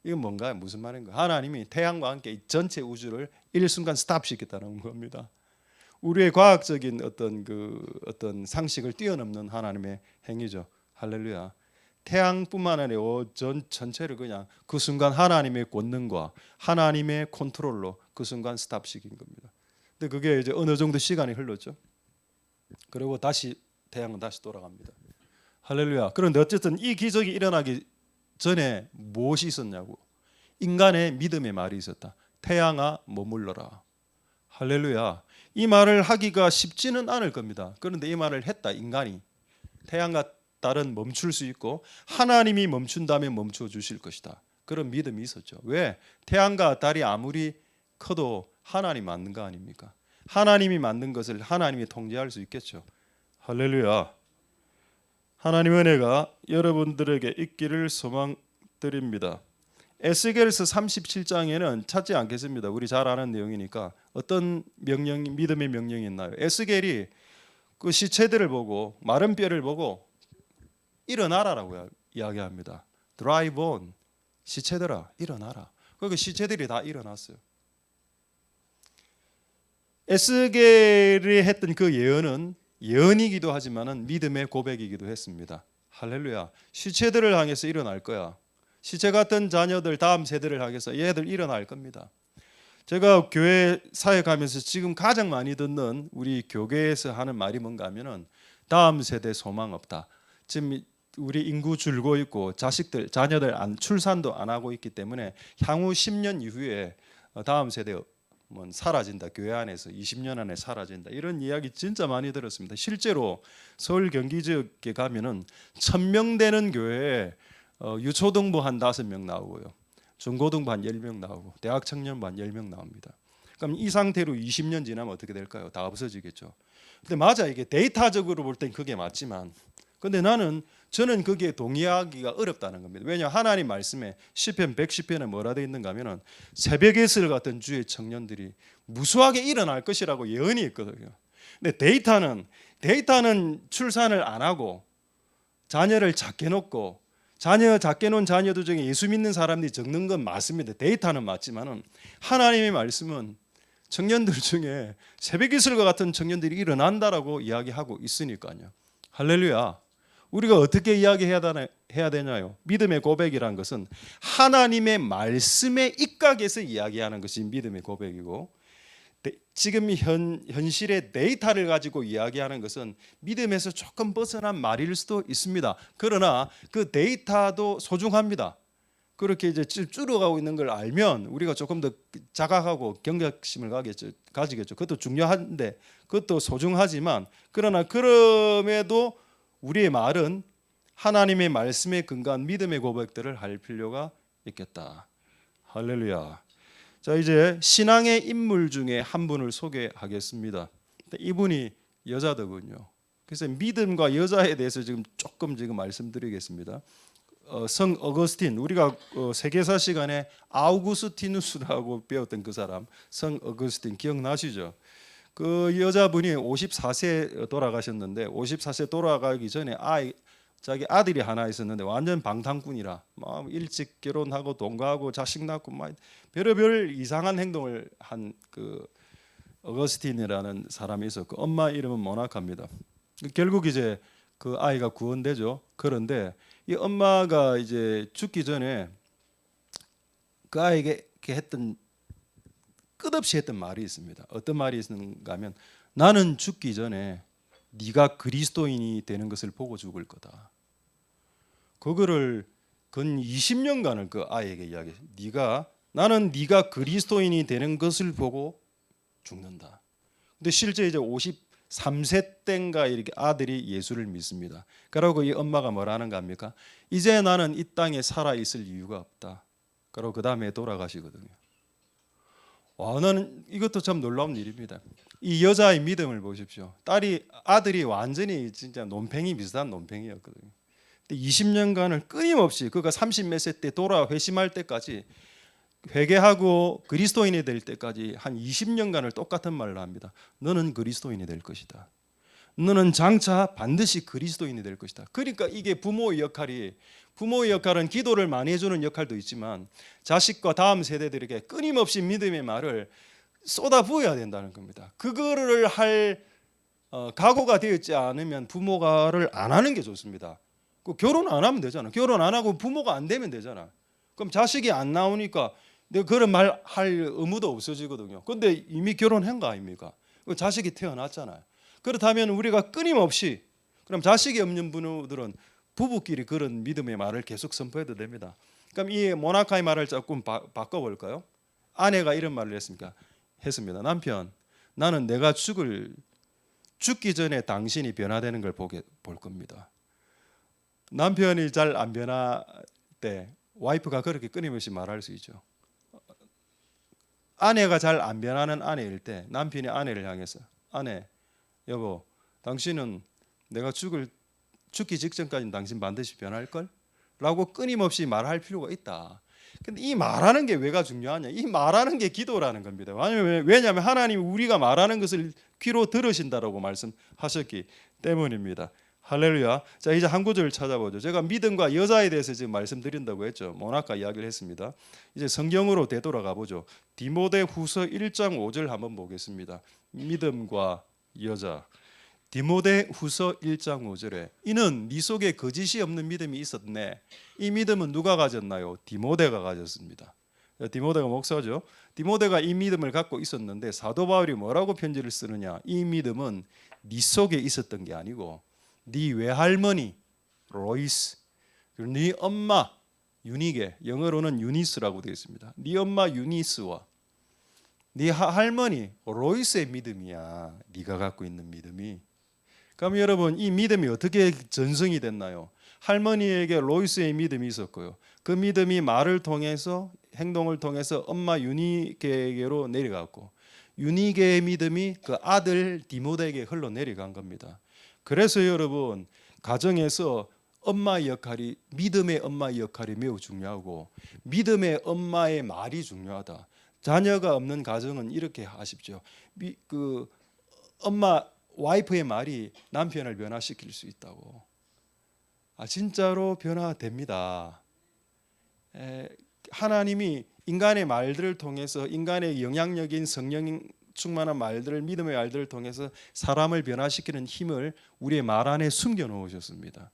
이건 뭔가요? 무슨 말인가? 하나님이 태양과 함께 이 전체 우주를 일순간 스탑시켰다는 겁니다. 우리의 과학적인 어떤 상식을 뛰어넘는 하나님의 행위죠. 할렐루야. 태양뿐만 아니라 전체를 그냥 그 순간 하나님의 권능과 하나님의 컨트롤로 그 순간 스탑시킨 겁니다. 근데 그게 이제 어느 정도 시간이 흘렀죠. 그리고 태양은 다시 돌아갑니다. 할렐루야. 그런데 어쨌든 이 기적이 일어나기 전에 무엇이 있었냐고. 인간의 믿음의 말이 있었다. 태양아 머물러라. 할렐루야. 이 말을 하기가 쉽지는 않을 겁니다. 그런데 이 말을 했다. 인간이. 태양과 달은 멈출 수 있고 하나님이 멈춘다면 멈춰 주실 것이다. 그런 믿음이 있었죠. 왜? 태양과 달이 아무리 커도 하나님 만든 거 아닙니까? 하나님이 만든 것을 하나님이 통제할 수 있겠죠. 할렐루야. 하나님의 은혜가 여러분들에게 있기를 소망드립니다. 에스겔서 37장에는 찾지 않겠습니다. 우리 잘 아는 내용이니까 어떤 믿음의 명령이 있나요? 에스겔이 그 시체들을 보고 마른 뼈를 보고 일어나라라고 이야기합니다. Dry bone, 시체들아 일어나라. 그 시체들이 다 일어났어요. 에스겔이 했던 그 예언은 예언이기도 하지만은 믿음의 고백이기도 했습니다. 할렐루야. 시체들을 향해서 일어날 거야. 시체 같은 자녀들 다음 세대를 향해서 얘들 일어날 겁니다. 제가 교회 사역하면서 지금 가장 많이 듣는 우리 교계에서 하는 말이 뭔가 하면은 다음 세대 소망 없다. 지금 우리 인구 줄고 있고 자녀들 출산도 안 하고 있기 때문에 향후 10년 이후에 다음 세대 사라진다. 교회 안에서 20년 안에 사라진다. 이런 이야기 진짜 많이 들었습니다. 실제로 서울 경기 지역에 가면은 1000명 되는 교회에 유초등부 한 5명 나오고요. 중고등부 한 10명 나오고 대학 청년부 한 10명 나옵니다. 그럼 이 상태로 20년 지나면 어떻게 될까요? 다 없어지겠죠. 근데 맞아. 이게 데이터적으로 볼 땐 그게 맞지만 근데 저는 그게 동의하기가 어렵다는 겁니다. 왜냐 하나님 말씀에 시편 110편에 뭐라 되어 있는가 하면은 새벽의 슬 같은 주의 청년들이 무수하게 일어날 것이라고 예언이 있거든요. 근데 데이터는 출산을 안 하고 자녀를 작게 놓고 작게 놓은 자녀들 중에 예수 믿는 사람들이 적는 건 맞습니다. 데이터는 맞지만은 하나님의 말씀은 청년들 중에 새벽의 슬과 같은 청년들이 일어난다라고 이야기하고 있으니까요. 할렐루야. 우리가 어떻게 해야 되냐요? 믿음의 고백이란 것은 하나님의 말씀에 입각해서 이야기하는 것이 믿음의 고백이고, 지금 현실의 데이터를 가지고 이야기하는 것은 믿음에서 조금 벗어난 말일 수도 있습니다. 그러나 그 데이터도 소중합니다. 그렇게 이제 줄어가고 있는 걸 알면 우리가 조금 더 자각하고 경각심을 가지겠죠. 그것도 중요한데, 그것도 소중하지만, 그러나 그럼에도 우리의 말은 하나님의 말씀에 근거한 믿음의 고백들을 할 필요가 있겠다. 할렐루야. 자, 이제 신앙의 인물 중에 한 분을 소개하겠습니다. 이분이 여자더군요. 그래서 믿음과 여자에 대해서 조금 말씀드리겠습니다. 성 어거스틴, 우리가 세계사 시간에 아우구스티누스라고 배웠던 그 사람, 성 어거스틴 기억나시죠? 그 여자분이 54세 돌아가셨는데, 54세 돌아가기 전에 자기 아들이 하나 있었는데 완전 방탕꾼이라 막 일찍 결혼하고 동거하고 자식 낳고 막 별의별 이상한 행동을 한 그 어거스틴이라는 사람이 있었고, 엄마 이름은 모나카입니다. 결국 이제 그 아이가 구원되죠. 그런데 이 엄마가 이제 죽기 전에 그 아이에게 했던, 끝없이 했던 말이 있습니다. 어떤 말이 있는가 하면, 나는 죽기 전에 네가 그리스도인이 되는 것을 보고 죽을 거다. 그거를 근 20년간을 그 아이에게 이야기해요. 나는 네가 그리스도인이 되는 것을 보고 죽는다. 근데 실제 이제 53세 때인가 이렇게 아들이 예수를 믿습니다. 그러고 이 엄마가 뭐라는가 합니까? 이제 나는 이 땅에 살아 있을 이유가 없다. 그리고 그 다음에 돌아가시거든요. 와, 나는 이것도 참 놀라운 일입니다. 이 여자의 믿음을 보십시오. 아들이 완전히 진짜 논팽이 비슷한 논팽이였거든요. 20년간을 끊임없이, 그가 30몇 세 때 회심할 때까지, 회개하고 그리스도인이 될 때까지 한 20년간을 똑같은 말을 합니다. 너는 그리스도인이 될 것이다. 너는 장차 반드시 그리스도인이 될 것이다. 그러니까 이게 부모의 역할은 기도를 많이 해주는 역할도 있지만, 자식과 다음 세대들에게 끊임없이 믿음의 말을 쏟아 부어야 된다는 겁니다. 그거를 할 각오가 되었지 않으면 부모가를 안 하는 게 좋습니다. 결혼 안 하면 되잖아. 결혼 안 하고 부모가 안 되면 되잖아. 그럼 자식이 안 나오니까 내가 그런 말 할 의무도 없어지거든요. 근데 이미 결혼한 거 아닙니까? 자식이 태어났잖아요. 그렇다면 우리가 끊임없이, 그럼 자식이 없는 분들은 부부끼리 그런 믿음의 말을 계속 선포해도 됩니다. 그럼 이 모나카의 말을 조금 바꿔볼까요? 아내가 이런 말을 했습니다. 남편, 나는 내가 죽기 전에 당신이 변화되는 걸 볼 겁니다. 남편이 잘 안 변할 때 와이프가 그렇게 끊임없이 말할 수 있죠. 아내가 잘 안 변하는 아내일 때 남편이 아내를 향해서, 아내, 여보, 당신은 내가 죽기 직전까지는 당신 반드시 변할걸? 라고 끊임없이 말할 필요가 있다. 근데 이 말하는 게 왜가 중요하냐? 이 말하는 게 기도라는 겁니다. 왜냐하면 하나님이 우리가 말하는 것을 귀로 들으신다라고 말씀하셨기 때문입니다. 할렐루야. 자, 이제 한 구절 찾아보죠. 제가 믿음과 여자에 대해서 지금 말씀드린다고 했죠. 모나카 이야기를 했습니다. 이제 성경으로 되돌아가 보죠. 디모데후서 1장 5절 한번 보겠습니다. 믿음과 여자. 디모데후서 1장 5절에, 이는 네 속에 거짓이 없는 믿음이 있었네. 이 믿음은 누가 가졌나요? 디모데가 가졌습니다. 디모데가 목사죠. 디모데가 이 믿음을 갖고 있었는데 사도 바울이 뭐라고 편지를 쓰느냐? 이 믿음은 네 속에 있었던 게 아니고 네 외할머니 로이스, 그리고 네 엄마 유니게, 영어로는 유니스라고 되어 있습니다. 네 엄마 유니스와 네 할머니 로이스의 믿음이야. 네가 갖고 있는 믿음이. 그럼 여러분, 이 믿음이 어떻게 전승이 됐나요? 할머니에게 로이스의 믿음이 있었고요. 그 믿음이 말을 통해서, 행동을 통해서 엄마 유니게에게로 내려갔고, 유니게의 믿음이 그 아들 디모데에게 흘러내려간 겁니다. 그래서 여러분, 가정에서 엄마의 역할이, 믿음의 엄마의 역할이 매우 중요하고 믿음의 엄마의 말이 중요하다. 자녀가 없는 가정은 이렇게 하십시오. 그 엄마 와이프의 말이 남편을 변화시킬 수 있다고. 진짜로 변화됩니다. 하나님이 인간의 말들을 통해서, 인간의 영향력인 성령 충만한 말들을, 믿음의 말들을 통해서 사람을 변화시키는 힘을 우리의 말 안에 숨겨 놓으셨습니다.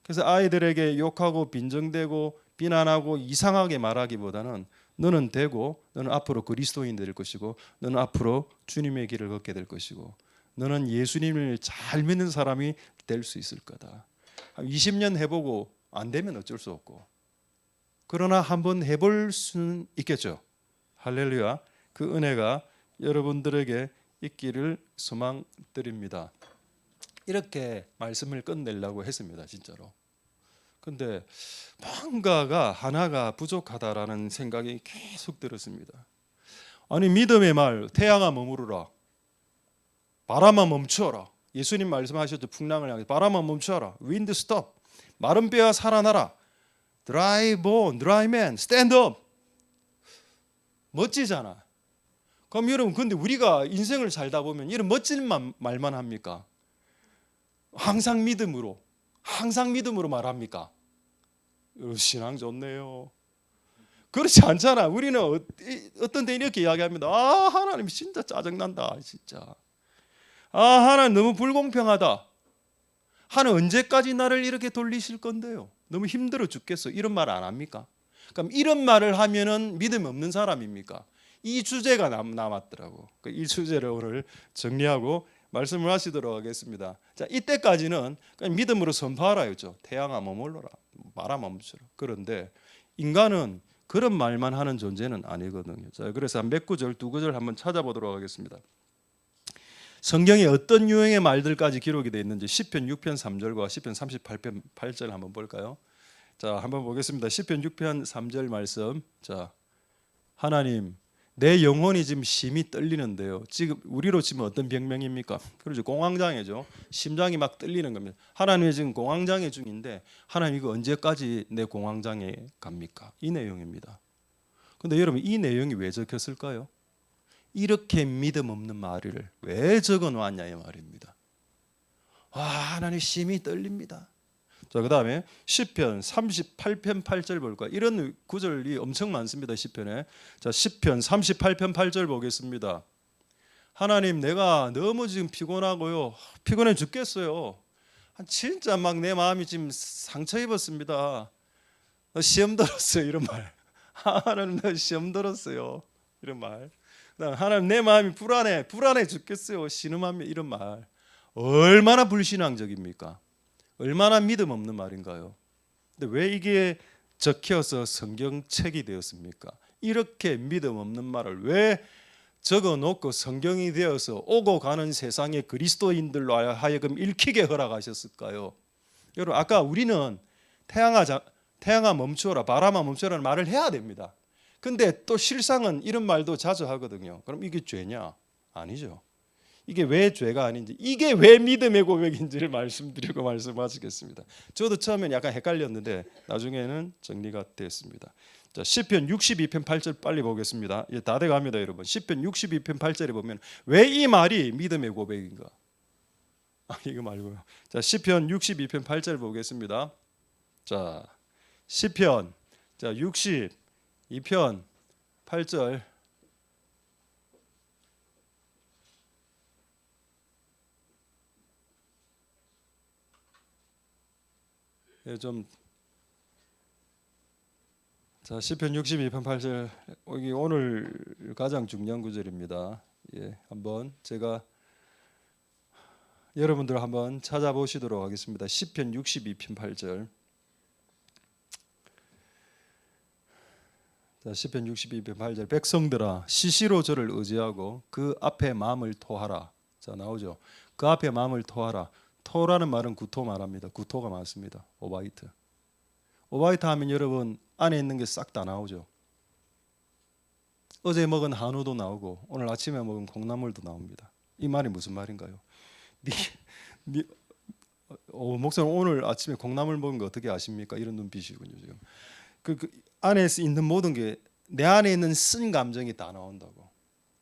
그래서 아이들에게 욕하고 빈정대고 비난하고 이상하게 말하기보다는 너는 되고, 너는 앞으로 그리스도인 될 것이고, 너는 앞으로 주님의 길을 걷게 될 것이고, 너는 예수님을 잘 믿는 사람이 될 수 있을 거다. 20년 해보고 안 되면 어쩔 수 없고, 그러나 한번 해볼 수는 있겠죠. 할렐루야. 그 은혜가 여러분들에게 있기를 소망드립니다. 이렇게 말씀을 끝내려고 했습니다. 진짜로. 근데 뭔가가 하나가 부족하다라는 생각이 계속 들었습니다. 아니, 믿음의 말, 태양아 머무르라, 바람아 멈추어라. 예수님 말씀하셨죠. 풍랑을 향해 바람아 멈추어라. Wind stop. 마른 뼈가 살아나라. Dry bone, dry man, stand up. 멋지잖아. 그럼 여러분, 근데 우리가 인생을 살다 보면 이런 멋진 말만 합니까? 항상 믿음으로 말합니까? 신앙 좋네요. 그렇지 않잖아. 우리는 어떤 때 이렇게 이야기합니다. 아, 하나님 진짜 짜증난다. 진짜. 아, 하나님 너무 불공평하다. 하나님 언제까지 나를 이렇게 돌리실 건데요? 너무 힘들어 죽겠어. 이런 말 안 합니까? 그럼 이런 말을 하면은 믿음 없는 사람입니까? 이 주제가 남았더라고. 이 주제를 오늘 정리하고 말씀을 하시도록 하겠습니다. 자, 이때까지는 그냥 믿음으로 선포하라였죠. 태양아 머물러라, 바람아 멈춰라. 그런데 인간은 그런 말만 하는 존재는 아니거든요. 자, 그래서 몇 구절, 두 구절 한번 찾아보도록 하겠습니다. 성경에 어떤 유형의 말들까지 기록이 되어 있는지 시편 6편 3절과 시편 38편 8절 한번 볼까요? 자, 한번 보겠습니다. 시편 6편 3절 말씀. 자, 하나님, 내 영혼이 지금 심히 떨리는데요. 지금 우리로 치면 어떤 병명입니까? 그렇죠. 공황장애죠. 심장이 막 떨리는 겁니다. 하나님이 지금 공황장애 중인데 하나님 이거 언제까지 내 공황장애 갑니까? 이 내용입니다. 근데 여러분, 이 내용이 왜 적혔을까요? 이렇게 믿음 없는 말을 왜 적어 놓았냐 이 말입니다. 와, 하나님 심히 떨립니다. 자, 그다음에 시편 38편 8절 볼까요? 이런 구절이 엄청 많습니다. 시편에. 자, 시편 38편 8절 보겠습니다. 하나님, 내가 너무 지금 피곤하고요. 피곤해 죽겠어요. 진짜 막 내 마음이 지금 상처 입었습니다. 시험 들었어요. 이런 말. 하나님, 나 시험 들었어요. 이런 말. 하나님, 내 마음이 불안해 죽겠어요. 신음하며. 이런 말. 얼마나 불신앙적입니까? 얼마나 믿음 없는 말인가요? 근데 왜 이게 적혀서 성경책이 되었습니까? 이렇게 믿음 없는 말을 왜 적어놓고 성경이 되어서 오고 가는 세상의 그리스도인들로 하여금 읽히게 허락하셨을까요? 여러분, 아까 우리는 태양아 멈추어라, 바람아 멈추어라는 말을 해야 됩니다. 근데 또 실상은 이런 말도 자주 하거든요. 그럼 이게 죄냐? 아니죠. 이게 왜 죄가 아닌지, 이게 왜 믿음의 고백인지를 말씀드리고 말씀하시겠습니다. 저도 처음엔 약간 헷갈렸는데 나중에는 정리가 됐습니다. 자, 시편 62편 8절 빨리 보겠습니다. 예, 다 돼갑니다, 여러분. 시편 62편 8절에 보면 왜 이 말이 믿음의 고백인가? 이거 말고요. 자, 시편 62편 8절 보겠습니다. 자, 시편 62편 8절. 자, 시편 62편 8절, 여기 오늘 가장 중요한 구절입니다. 예, 한번 제가 여러분들 한번 찾아보시도록 하겠습니다. 시편 62편 8절. 자, 시편 62편 8절. 백성들아, 시시로 저를 의지하고 그 앞에 마음을 토하라. 자, 나오죠. 그 앞에 마음을 토하라. 토라는 말은 구토 말합니다. 구토가 많습니다. 오바이트. 오바이트 하면 여러분 안에 있는 게 싹 다 나오죠. 어제 먹은 한우도 나오고 오늘 아침에 먹은 콩나물도 나옵니다. 이 말이 무슨 말인가요? 목사님 오늘 아침에 콩나물 먹은 거 어떻게 아십니까? 이런 눈빛이군요. 지금 그 안에 있는 모든 게 내 안에 있는 쓴 감정이 다 나온다고.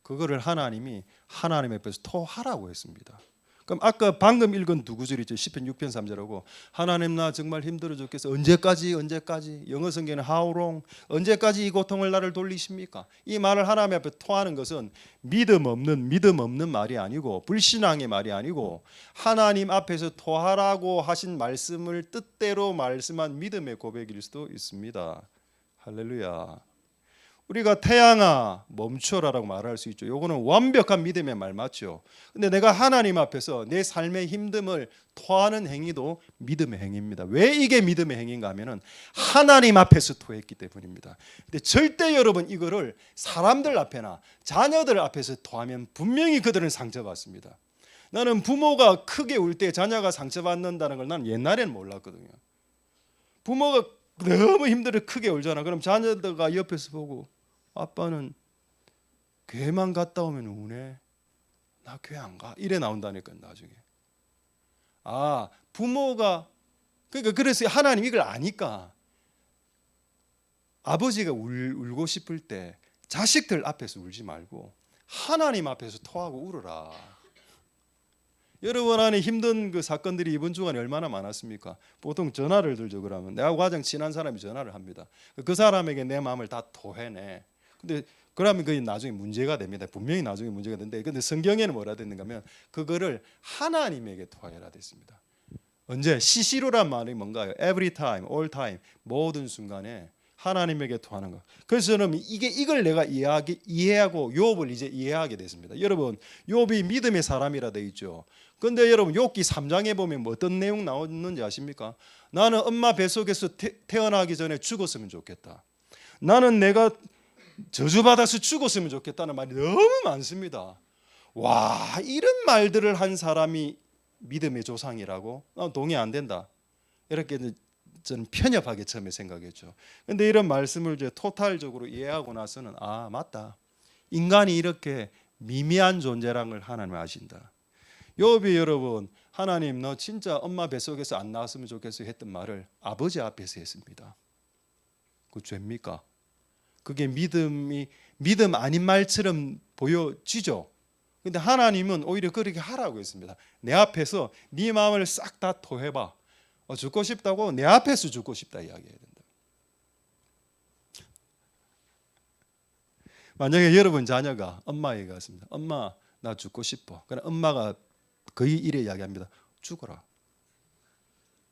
그거를 하나님이 하나님 앞에서 토하라고 했습니다. 그럼 아까 방금 읽은 두 구절이죠. 시편 6편 3절하고 하나님 나 정말 힘들어 죽겠어. 언제까지 영어 성경에는 how long 언제까지 이 고통을 나를 돌리십니까? 이 말을 하나님 앞에 토하는 것은 믿음 없는 말이 아니고 불신앙의 말이 아니고 하나님 앞에서 토하라고 하신 말씀을 뜻대로 말씀한 믿음의 고백일 수도 있습니다. 할렐루야. 우리가 태양아 멈춰라라고 말할 수 있죠. 요거는 완벽한 믿음의 말 맞죠. 근데 내가 하나님 앞에서 내 삶의 힘듦을 토하는 행위도 믿음의 행위입니다. 왜 이게 믿음의 행위인가 하면은 하나님 앞에서 토했기 때문입니다. 근데 절대 여러분 이거를 사람들 앞에나 자녀들 앞에서 토하면 분명히 그들은 상처받습니다. 나는 부모가 크게 울 때 자녀가 상처받는다는 걸 난 옛날에는 몰랐거든요. 부모가 너무 힘들어 크게 울잖아. 그럼 자녀들과 옆에서 보고 아빠는 교회만 갔다 오면 우네. 나 교회 안 가. 이래 나온다니까 나중에. 아 부모가 그러니까 그래서 하나님 이걸 아니까 아버지가 울고 싶을 때 자식들 앞에서 울지 말고 하나님 앞에서 토하고 울어라. 여러분 안에 힘든 그 사건들이 이번 주간에 얼마나 많았습니까? 보통 전화를 들죠. 그러면 내가 가장 친한 사람이 전화를 합니다. 그 사람에게 내 마음을 다 토해내. 근데 그러면 그게 나중에 문제가 됩니다. 분명히 나중에 문제가 되는데 근데 성경에는 뭐라 됐는가 하면 그거를 하나님에게 토해라 됐습니다. 언제? 시시로란 말이 뭔가요? Every time, all time, 모든 순간에 하나님에게 토하는 것. 그래서 저는 이걸 내가 이해하고 욥을 이제 이해하게 됐습니다. 여러분 욥이 믿음의 사람이라 돼 있죠. 근데 여러분 욥기 3장에 보면 뭐 어떤 내용 나오는지 아십니까? 나는 엄마 뱃속에서 태어나기 전에 죽었으면 좋겠다. 나는 내가 저주받아서 죽었으면 좋겠다는 말이 너무 많습니다. 와 이런 말들을 한 사람이 믿음의 조상이라고? 동의 안 된다. 이렇게 저는 편협하게 처음에 생각했죠. 근데 이런 말씀을 이제 토탈적으로 이해하고 나서는 아 맞다. 인간이 이렇게 미미한 존재라는 걸 하나님 아신다. 욥이 여러분 하나님 너 진짜 엄마 뱃속에서 안 나왔으면 좋겠어 했던 말을 아버지 앞에서 했습니다. 그 죄입니까? 그게 믿음 아닌 말처럼 보여지죠. 근데 하나님은 오히려 그렇게 하라고 했습니다. 내 앞에서 네 마음을 싹 다 토해봐. 죽고 싶다고 내 앞에서 죽고 싶다 이야기해야 된다. 만약에 여러분 자녀가 엄마에게 갔습니다. 엄마 나 죽고 싶어. 그럼 엄마가 거의 이래 이야기합니다. 죽어라.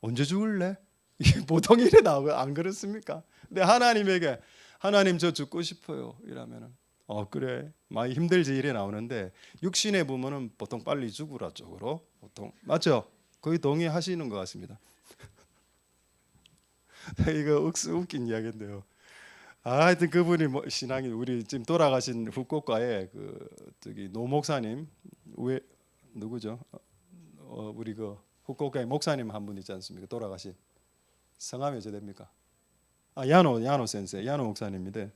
언제 죽을래? 보통 이래 나오고 안 그렇습니까? 근데 하나님에게 하나님 저 죽고 싶어요. 이러면은 그래 많이 힘들지 이래 나오는데 육신의 부모는 보통 빨리 죽으라 쪽으로 보통 맞죠? 거의 동의하시는 것 같습니다. 이거 웃긴 이야기인데요. 하여튼 그분이 신앙이 우리 지금 돌아가신 후쿠오카에 노 목사님 왜 누구죠? 우리 그 후쿠오카에 목사님 한 분 있지 않습니까? 돌아가신 성함이 어찌 됩니까? 야노 센세 야노 목사님인데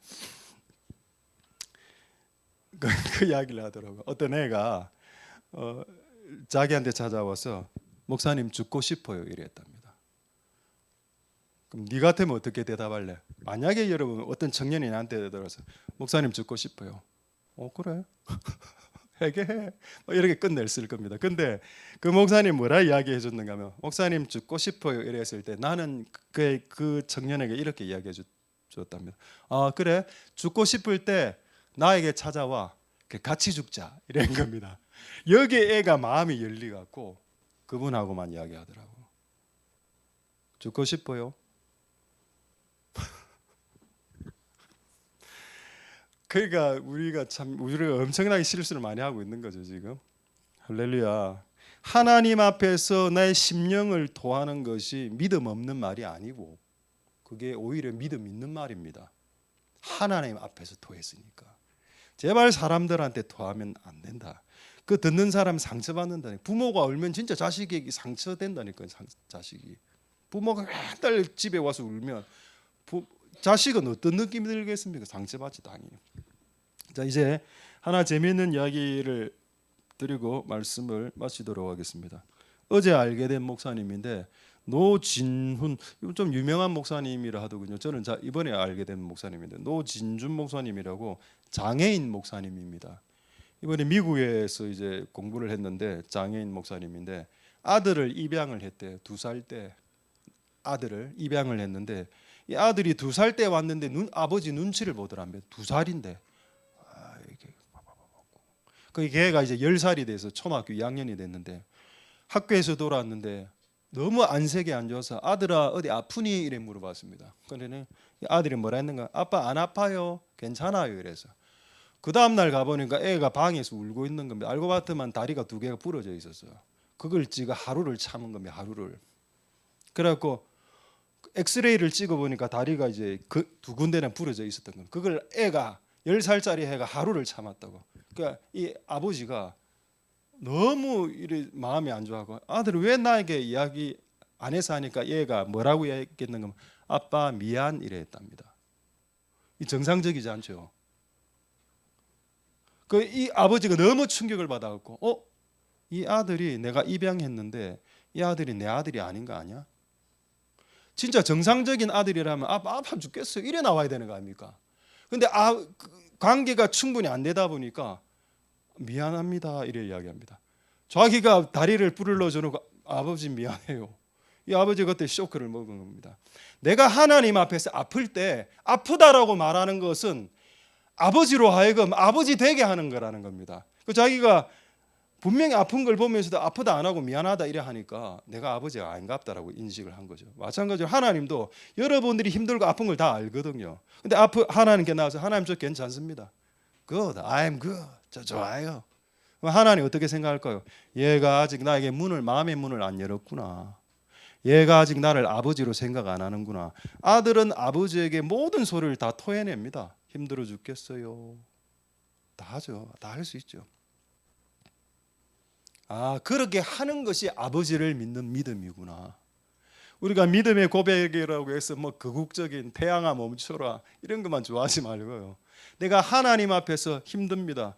그 이야기를 하더라고. 어떤 애가 자기한테 찾아와서 목사님 죽고 싶어요 이랬답니다. 그럼 네 같으면 어떻게 대답할래? 만약에 여러분 어떤 청년이 나한테 들어서 목사님 죽고 싶어요. 그래? 회개해. 이렇게 끝냈을 겁니다. 근데 그 목사님 뭐라 이야기해 줬는가 하면 목사님 죽고 싶어요 이랬을 때 나는 그 청년에게 이렇게 이야기해 줬답니다. 그래? 죽고 싶을 때 나에게 찾아와 같이 죽자 이런 겁니다. 여기 애가 마음이 열리갖고 그분하고만 이야기하더라고. 죽고 싶어요? 그러니까 우리가 엄청나게 실수를 많이 하고 있는 거죠 지금. 할렐루야. 하나님 앞에서 나의 심령을 토하는 것이 믿음 없는 말이 아니고 그게 오히려 믿음 있는 말입니다. 하나님 앞에서 토했으니까. 제발 사람들한테 토하면 안 된다. 그 듣는 사람 상처받는다니. 부모가 울면 진짜 자식에게 상처된다니까요. 자식이. 부모가 맨날 집에 와서 울면 자식은 어떤 느낌이 들겠습니까? 상처받지 당연히. 자 이제 하나 재미있는 이야기를 드리고 말씀을 마치도록 하겠습니다. 어제 알게 된 목사님인데 노진훈 좀 유명한 목사님이라 하더군요. 저는 이번에 알게 된 목사님인데 노진준 목사님이라고 장애인 목사님입니다. 이번에 미국에서 이제 공부를 했는데 장애인 목사님인데 아들을 입양을 했대요. 2살 때 아들을 입양을 했는데 이 아들이 2살 때 왔는데 아버지 눈치를 보더라며. 2살인데 이게 그 걔가 이제 10살이 돼서 초등학교 2학년이 됐는데 학교에서 돌아왔는데 너무 안색이 안 좋아서 아들아 어디 아프니 이래 물어봤습니다. 그러니 아들이 뭐라 했는가? 아빠 안 아파요. 괜찮아요. 그래서 그 다음 날 가보니까 애가 방에서 울고 있는 겁니다. 알고 봤더만 다리가 2개가 부러져 있었어요. 그걸 지가 하루를 참은 겁니다. 하루를. 그래갖고 엑스레이를 찍어보니까 다리가 이제 그 2군데나 부러져 있었던 겁니다. 그걸 애가 10살짜리 애가 하루를 참았다고. 그러니까 이 아버지가 너무 이래 마음이 안 좋아하고 아들이 왜 나에게 이야기 안 해서 하니까 얘가 뭐라고 얘기했는가? 아빠 미안 이래 했답니다. 이 정상적이지 않죠. 그 이 아버지가 너무 충격을 받아갖고 이 아들이 내가 입양했는데 이 아들이 내 아들이 아닌 거 아니야? 진짜 정상적인 아들이라면 아파 죽겠어요 이래 나와야 되는 거 아닙니까? 근데 관계가 충분히 안 되다 보니까 미안합니다 이래 이야기합니다. 자기가 다리를 부르러 주는 아버지 미안해요. 이 아버지가 그때 쇼크를 먹은 겁니다. 내가 하나님 앞에서 아플 때 아프다라고 말하는 것은 아버지로 하여금 아버지 되게 하는 거라는 겁니다. 그 자기가 분명히 아픈 걸 보면서도 아프다 안 하고 미안하다 이래 하니까 내가 아버지가 아닌갑다라고 인식을 한 거죠. 마찬가지로 하나님도 여러분들이 힘들고 아픈 걸 다 알거든요. 근데 하나님께 나와서 하나님 저 괜찮습니다. Good, I'm good. 저 좋아요. 하나님 어떻게 생각할까요? 얘가 아직 나에게 마음의 문을 안 열었구나. 얘가 아직 나를 아버지로 생각 안 하는구나. 아들은 아버지에게 모든 소리를 다 토해냅니다. 힘들어 죽겠어요. 다 하죠. 다 할 수 있죠. 그렇게 하는 것이 아버지를 믿는 믿음이구나. 우리가 믿음의 고백이라고 해서 뭐 극국적인 태양아 멈춰라 이런 것만 좋아하지 말고요. 내가 하나님 앞에서 힘듭니다.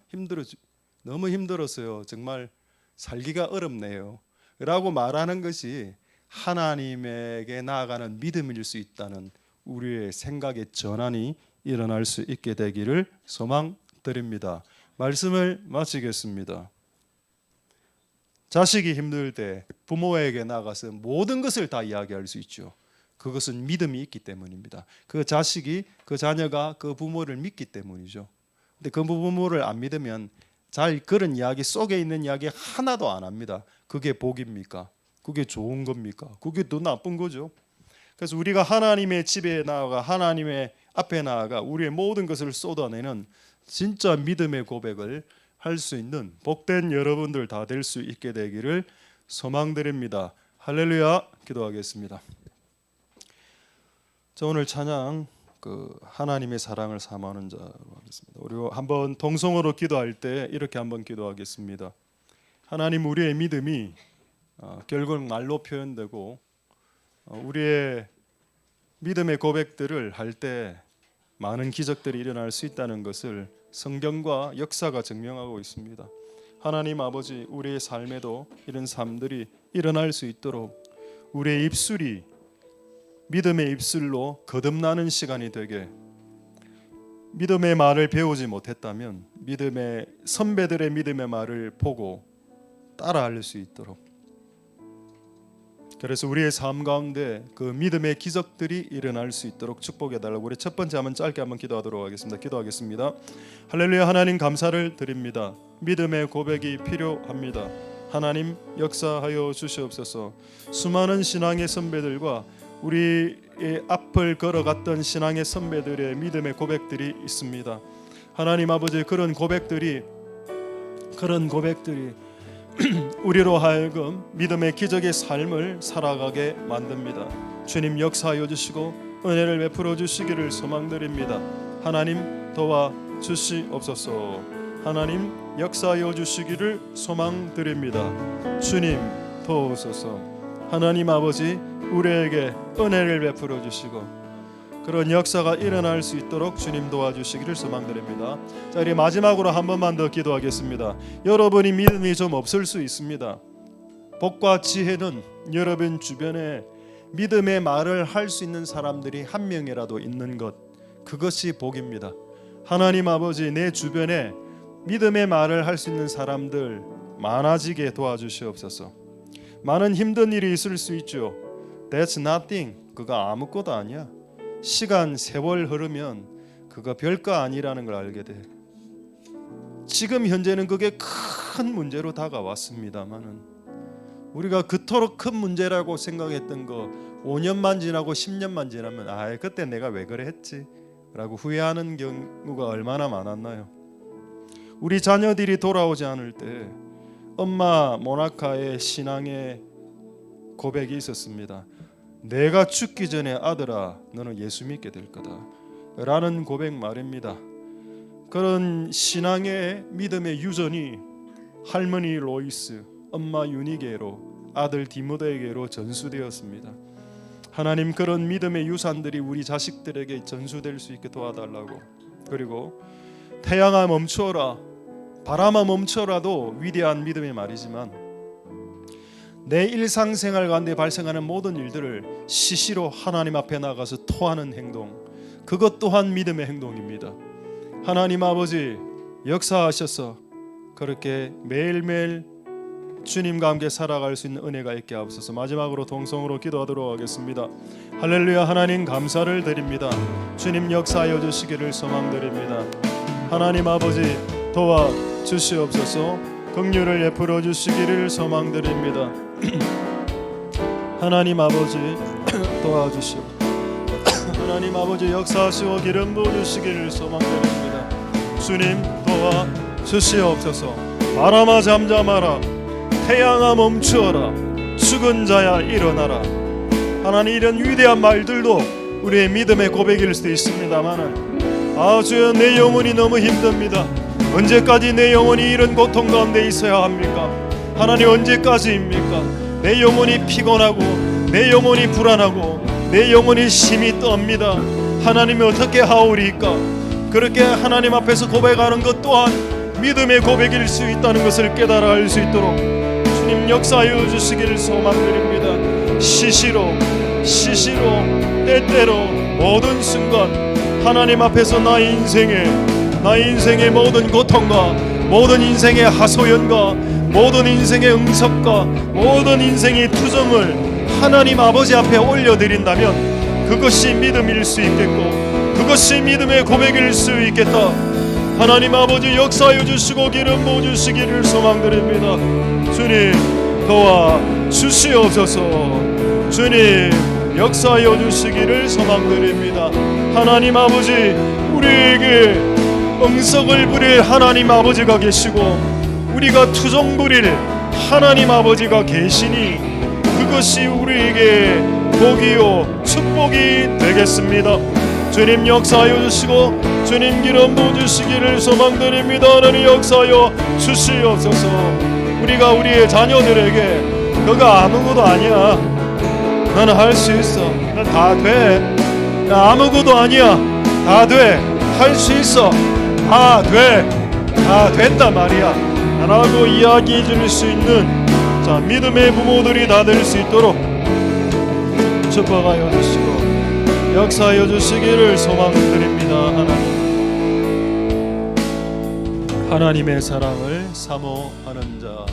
너무 힘들었어요. 정말 살기가 어렵네요. 라고 말하는 것이 하나님에게 나아가는 믿음일 수 있다는 우리의 생각의 전환이 일어날 수 있게 되기를 소망드립니다. 말씀을 마치겠습니다. 자식이 힘들 때 부모에게 나가서 모든 것을 다 이야기할 수 있죠. 그것은 믿음이 있기 때문입니다. 그 자녀가 그 부모를 믿기 때문이죠. 근데 그 부모를 안 믿으면 그런 이야기 속에 있는 이야기 하나도 안 합니다. 그게 복입니까? 그게 좋은 겁니까? 그게 더 나쁜 거죠. 그래서 우리가 하나님의 집에 나아가 하나님의 앞에 나아가 우리의 모든 것을 쏟아내는 진짜 믿음의 고백을 할 수 있는 복된 여러분들 다 될 수 있게 되기를 소망드립니다. 할렐루야. 기도하겠습니다. 자, 오늘 찬양 하나님의 사랑을 사모하는 자로 하겠습니다. 우리 한번 동성으로 기도할 때 이렇게 한번 기도하겠습니다. 하나님, 우리의 믿음이 결국 말로 표현되고 우리의 믿음의 고백들을 할 때 많은 기적들이 일어날 수 있다는 것을 성경과 역사가 증명하고 있습니다. 하나님 아버지, 우리의 삶에도 이런 삶들이 일어날 수 있도록 우리의 입술이 믿음의 입술로 거듭나는 시간이 되게, 믿음의 말을 배우지 못했다면 믿음의 선배들의 믿음의 말을 보고 따라할 수 있도록, 그래서 우리의 삶 가운데 그 믿음의 기적들이 일어날 수 있도록 축복해 달라고 우리 첫 번째 한번 짧게 한번 기도하도록 하겠습니다. 기도하겠습니다. 할렐루야. 하나님 감사를 드립니다. 믿음의 고백이 필요합니다. 하나님 역사하여 주시옵소서. 수많은 신앙의 선배들과 우리의 앞을 걸어갔던 신앙의 선배들의 믿음의 고백들이 있습니다. 하나님 아버지, 그런 고백들이 우리로 하여금 믿음의 기적의 삶을 살아가게 만듭니다. 주님 역사하여 주시고 은혜를 베풀어 주시기를 소망드립니다. 하나님 도와주시옵소서. 하나님 역사하여 주시기를 소망드립니다. 주님 도우소서. 하나님 아버지, 우리에게 은혜를 베풀어 주시고 그런 역사가 일어날 수 있도록 주님 도와주시기를 소망드립니다. 자, 우리 마지막으로 한 번만 더 기도하겠습니다. 여러분이 믿음이 좀 없을 수 있습니다. 복과 지혜는 여러분 주변에 믿음의 말을 할 수 있는 사람들이 한 명이라도 있는 것, 그것이 복입니다. 하나님 아버지, 내 주변에 믿음의 말을 할 수 있는 사람들 많아지게 도와주시옵소서. 많은 힘든 일이 있을 수 있죠. That's nothing. 그거 아무것도 아니야. 시간, 세월 흐르면 그거 별거 아니라는 걸 알게 돼. 지금 현재는 그게 큰 문제로 다가왔습니다만은 우리가 그토록 큰 문제라고 생각했던 거 5년만 지나고 10년만 지나면 그때 내가 왜 그래 했지 라고 후회하는 경우가 얼마나 많았나요? 우리 자녀들이 돌아오지 않을 때 엄마 모나카의 신앙의 고백이 있었습니다. 내가 죽기 전에 아들아 너는 예수 믿게 될 거다 라는 고백 말입니다. 그런 신앙의 믿음의 유전이 할머니 로이스, 엄마 유니게로, 아들 디모데에게로 전수되었습니다. 하나님 그런 믿음의 유산들이 우리 자식들에게 전수될 수 있게 도와달라고. 그리고 태양아 멈추어라, 바람아 멈춰라도 위대한 믿음의 말이지만 내 일상생활 가운데 발생하는 모든 일들을 시시로 하나님 앞에 나가서 토하는 행동, 그것 또한 믿음의 행동입니다. 하나님 아버지 역사하셔서 그렇게 매일매일 주님과 함께 살아갈 수 있는 은혜가 있게 하옵소서. 마지막으로 동성으로 기도하도록 하겠습니다. 할렐루야. 하나님 감사를 드립니다. 주님 역사하여 주시기를 소망드립니다. 하나님 아버지 도와 주시옵소서. 긍휼을 베풀어 주시기를 소망드립니다. 하나님 아버지 도와주시옵소서. 하나님 아버지 역사하시고 기름 부으시기를 소망드립니다. 주님 도와 주시옵소서. 바람아 잠잠하라, 태양아 멈추어라, 죽은 자야 일어나라. 하나님 이런 위대한 말들도 우리의 믿음의 고백일 수도 있습니다만은 주여 내 영혼이 너무 힘듭니다. 언제까지 내 영혼이 이런 고통 가운데 있어야 합니까? 하나님 언제까지입니까? 내 영혼이 피곤하고 내 영혼이 불안하고 내 영혼이 심히 떱니다. 하나님이 어떻게 하오리까? 그렇게 하나님 앞에서 고백하는 것 또한 믿음의 고백일 수 있다는 것을 깨달아 알 수 있도록 주님 역사하여 주시기를 소망드립니다. 시시로 때때로 모든 순간 하나님 앞에서 나의 인생의 모든 고통과 모든 인생의 하소연과 모든 인생의 응석과 모든 인생의 투정을 하나님 아버지 앞에 올려드린다면 그것이 믿음일 수 있겠고 그것이 믿음의 고백일 수 있겠다. 하나님 아버지 역사해 주시고 기름 부어 주시기를 소망드립니다. 주님 도와 주시옵소서. 주님 역사해 주시기를 소망드립니다. 하나님 아버지 우리에게 응석을 부릴 하나님 아버지가 계시고 우리가 투정 부릴 하나님 아버지가 계시니 그것이 우리에게 복이요 축복이 되겠습니다. 주님 역사하여 주시고 주님 기름 부어 주시기를 소망드립니다. 하나님 역사하여 주시옵소서. 우리가 우리의 자녀들에게 너가 아무것도 아니야, 너는 할 수 있어, 넌 다 돼, 아무것도 아니야, 다 돼, 할 수 있어, 다 돼, 다 된다 말이야 라고 이야기해 줄 수 있는 믿음의 부모들이 다 될 수 있도록 축복하여 주시고 역사하여 주시기를 소망드립니다. 하나님의 사랑을 사모하는 자,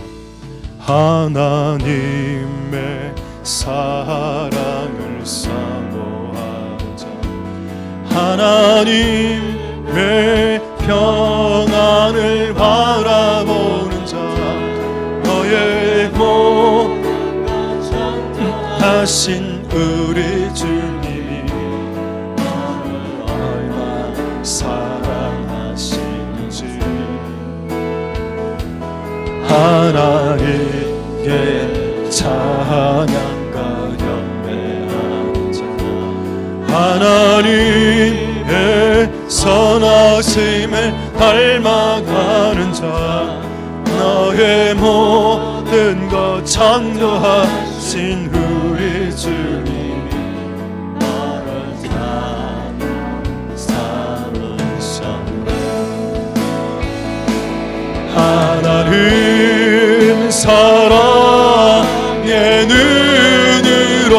하나님의 사랑을 사모하는 자, 하나님의 평안을 바라보는 자, 너의 모든 것 하신 우리 주님이 너를 얼마나 사랑하시는지 하나님께 찬양과 경배하는 자, 하나님의 선하심을 닮아가는 자, 너의 모든 것 창조하신 우리 주님이 너를 사랑하셨네. 하나님 사랑의 눈으로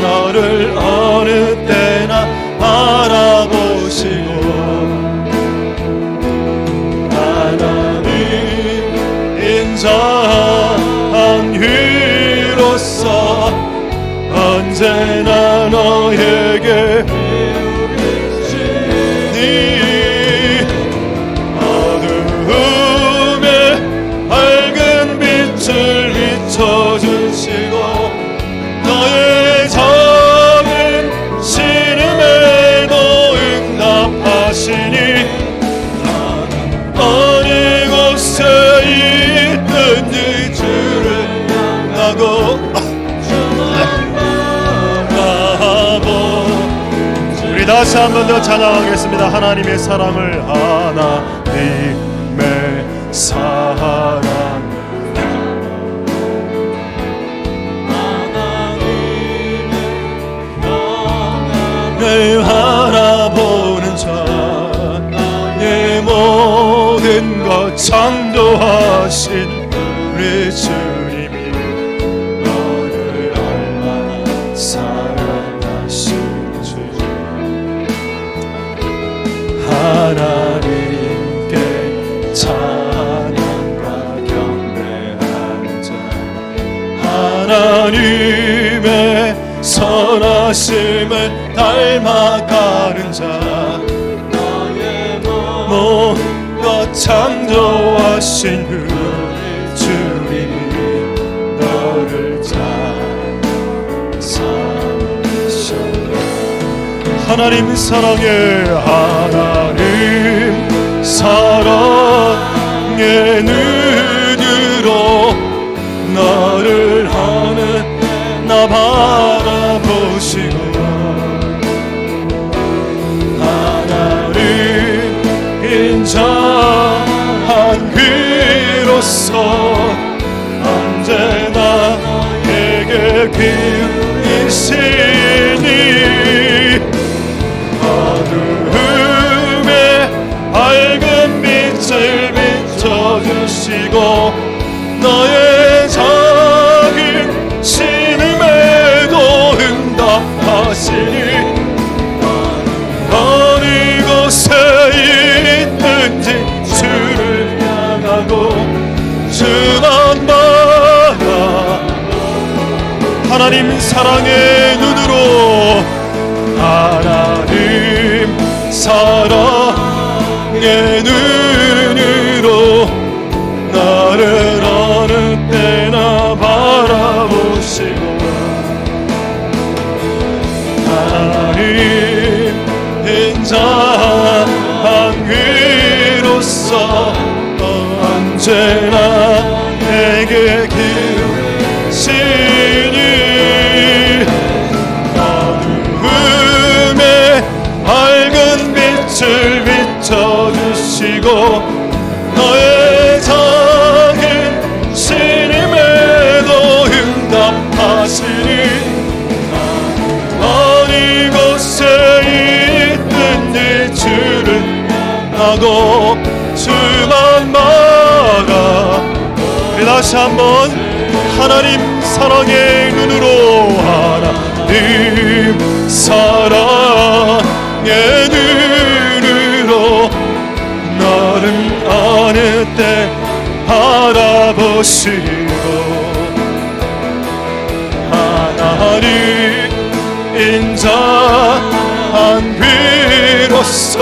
너를 어느 때나 바라보시고 우리 다시 한 번 더 찬양하겠습니다. 하나님의 사랑을, 하나님의 사랑, 늘 바라보는 자, 내 모든 것 창조하신 우리 주님이 너를 얼마나 사랑하시는지, 하나님께 찬양과 경배하는 자, 하나님의 선하심을 닮아가는 자, 너의 모든 것 창조하신 우리 주님이 너를 잘 사랑하셨네. 하나님 사랑해, 하나님 사랑의 눈으로 너를 하는 나 바라보시고, 하나님 인자한 귀로서 언제나 내게 기울이시니, 어두움에 밝은 빛을 비춰주시고 너의 작은 신음에도 응답하시니, 어느 곳에 있든지 주를 향하고 주만 바라. 하나님 사랑의 눈으로, 하나님 사랑의 눈으로 나를 어느 때나 바라보시고, 하나님 인자한 귀로서 언제나 내게 기울이시니, 어두움에 밝은 빛을 비춰주시고 너의 작은 신임에도 응답하시니, 어느 곳에 있든지 주를 하고 주만 바라. 우리 다시 한번 하나님 사랑의 눈으로, 하나님 사랑의 눈으로 너를 어느 때 바라보시고, 하나님 인자한 귀로서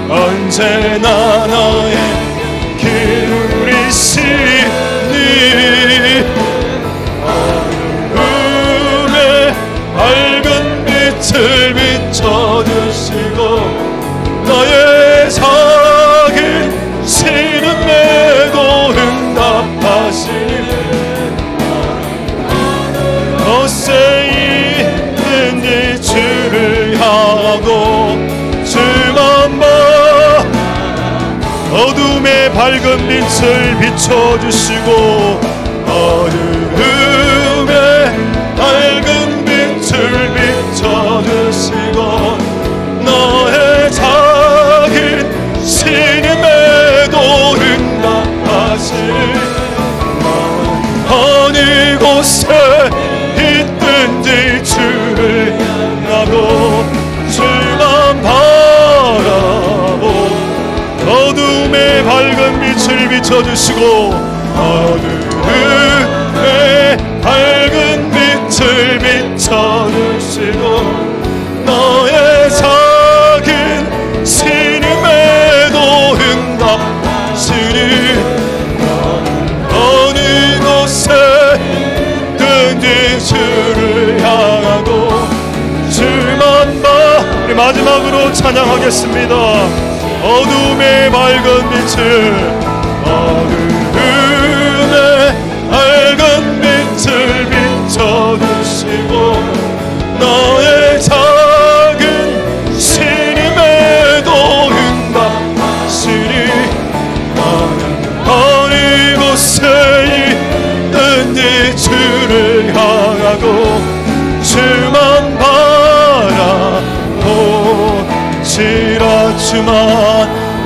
언제나 너의 기울이시니, 어두움에 밝은 빛을 비춰주시고 너의 작은 신음에도 응답하시니, 어디에 있든지 주를 향하고 주만 봐. 어둠의 밝은 빛을 비춰주시고, 어둠의 밝은 빛을 비춰주시고 너의 작은 신임에도 응답하시니, 어느 곳에 있든지 주를 향하고 주만 바라보, 어둠의 밝은 빛을 비춰주시고 어둠의 밝은 빛을 비춰주시고 너의 작은 신임에도 응답하시니, 어느 곳에 있든지 주를 향하고 주만 봐. 우리 마지막으로 찬양하겠습니다. 어둠의 밝은 빛을, 어둠의 밝은 빛을 비춰주시고 너의 작은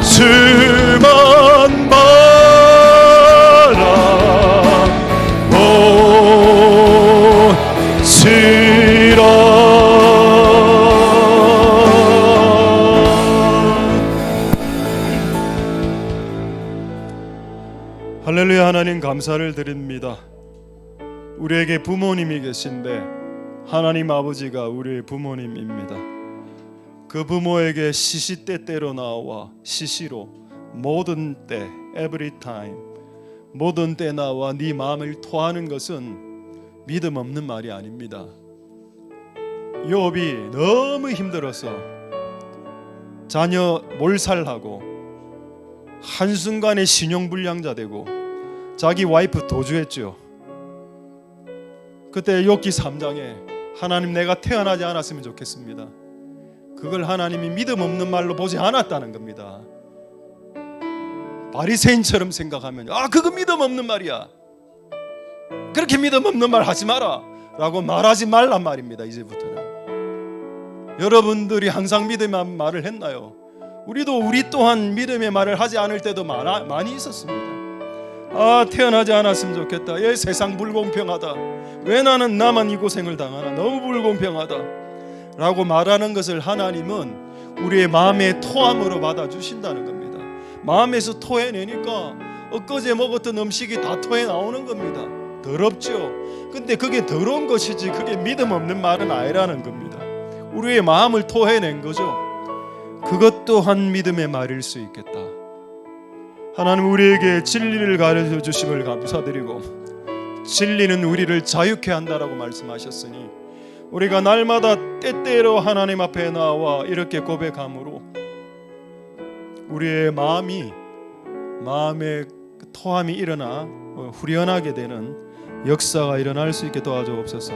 주만 바라보시라. 할렐루야. 하나님 감사를 드립니다. 우리에게 부모님이 계신데 하나님 아버지가 우리의 부모님입니다. 그 부모에게 시시때때로 나와 시시로 모든 때 every time 모든 때 나와 네 마음을 토하는 것은 믿음 없는 말이 아닙니다. 욥이 너무 힘들어서 자녀 몰살하고 한순간에 신용불량자 되고 자기 와이프 도주했죠. 그때 욥기 3장에 하나님 내가 태어나지 않았으면 좋겠습니다. 그걸 하나님이 믿음 없는 말로 보지 않았다는 겁니다. 바리새인처럼 생각하면 그거 믿음 없는 말이야, 그렇게 믿음 없는 말 하지 마라 라고 말하지 말란 말입니다. 이제부터는 여러분들이 항상 믿음의 말을 했나요? 우리 또한 믿음의 말을 하지 않을 때도 많이 있었습니다. 태어나지 않았으면 좋겠다, 얘 세상 불공평하다, 왜 나만 이 고생을 당하나, 너무 불공평하다 라고 말하는 것을 하나님은 우리의 마음의 토함으로 받아주신다는 겁니다. 마음에서 토해내니까 엊그제 먹었던 음식이 다 토해 나오는 겁니다. 더럽죠. 근데 그게 더러운 것이지 그게 믿음 없는 말은 아니라는 겁니다. 우리의 마음을 토해낸 거죠. 그것 또한 믿음의 말일 수 있겠다. 하나님 우리에게 진리를 가르쳐 주심을 감사드리고, 진리는 우리를 자유케 한다라고 말씀하셨으니 우리가 날마다 때때로 하나님 앞에 나와 이렇게 고백함으로 우리의 마음의 토함이 일어나 후련하게 되는 역사가 일어날 수 있게 도와주옵소서.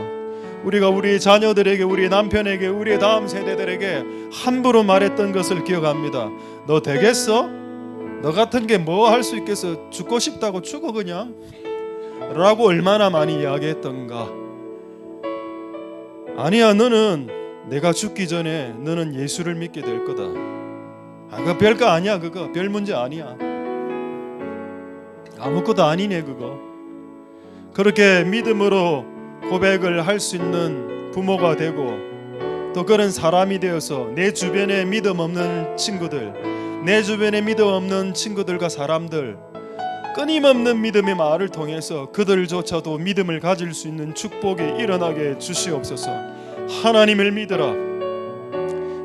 우리가 우리 자녀들에게, 우리 남편에게, 우리의 다음 세대들에게 함부로 말했던 것을 기억합니다. 너 되겠어? 너 같은 게 뭐 할 수 있겠어? 죽고 싶다고 죽어 그냥 라고 얼마나 많이 이야기했던가. 아니야, 너는 내가 죽기 전에 너는 예수를 믿게 될 거다. 그거 별거 아니야, 그거 별 문제 아니야, 아무것도 아니네 그거. 그렇게 믿음으로 고백을 할 수 있는 부모가 되고 또 그런 사람이 되어서 내 주변에 믿음 없는 친구들, 내 주변에 믿음 없는 친구들과 사람들, 끊임없는 믿음의 말을 통해서 그들조차도 믿음을 가질 수 있는 축복이 일어나게 주시옵소서. 하나님을 믿으라.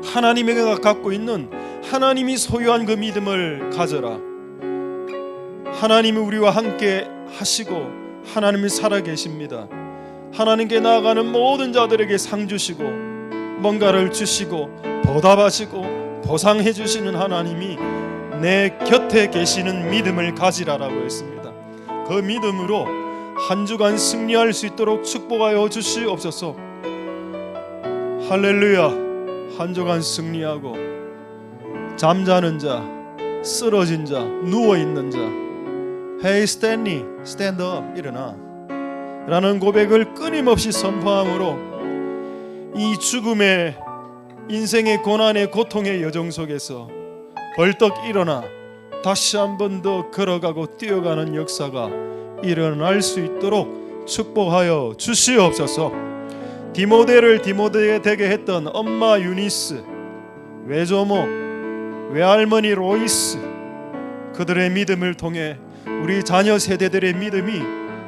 하나님이 갖고 있는, 하나님이 소유한 그 믿음을 가져라. 하나님이 우리와 함께 하시고 하나님이 살아계십니다. 하나님께 나아가는 모든 자들에게 상 주시고 뭔가를 주시고 보답하시고 보상해 주시는 하나님이 내 곁에 계시는 믿음을 가지라라고 했습니다. 그 믿음으로 한 주간 승리할 수 있도록 축복하여 주시옵소서. 할렐루야. 한 주간 승리하고 잠자는 자, 쓰러진 자, 누워있는 자, Hey Stanley, stand up, 일어나 라는 고백을 끊임없이 선포함으로 이 죽음의, 인생의 고난의 고통의 여정 속에서 벌떡 일어나 다시 한 번 더 걸어가고 뛰어가는 역사가 일어날 수 있도록 축복하여 주시옵소서. 디모데를 디모데 되게 했던 엄마 유니스, 외조모, 외할머니 로이스, 그들의 믿음을 통해 우리 자녀 세대들의 믿음이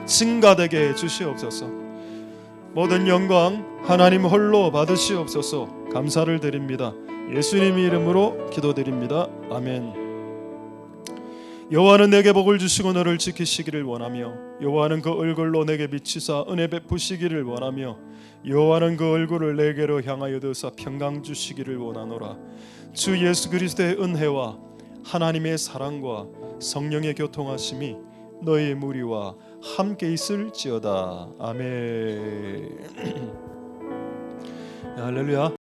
증가되게 해주시옵소서. 모든 영광 하나님 홀로 받으시옵소서. 감사를 드립니다. 예수님 이름으로 기도드립니다. 아멘. 여호와는 내게 복을 주시고 너를 지키시기를 원하며, 여호와는 그 얼굴로 내게 비치사 은혜 베푸시기를 원하며, 여호와는 그 얼굴을 내게로 향하여 드사 평강 주시기를 원하노라. 주 예수 그리스도의 은혜와 하나님의 사랑과 성령의 교통하심이 너희 무리와 함께 있을지어다. 아멘. 할렐루야.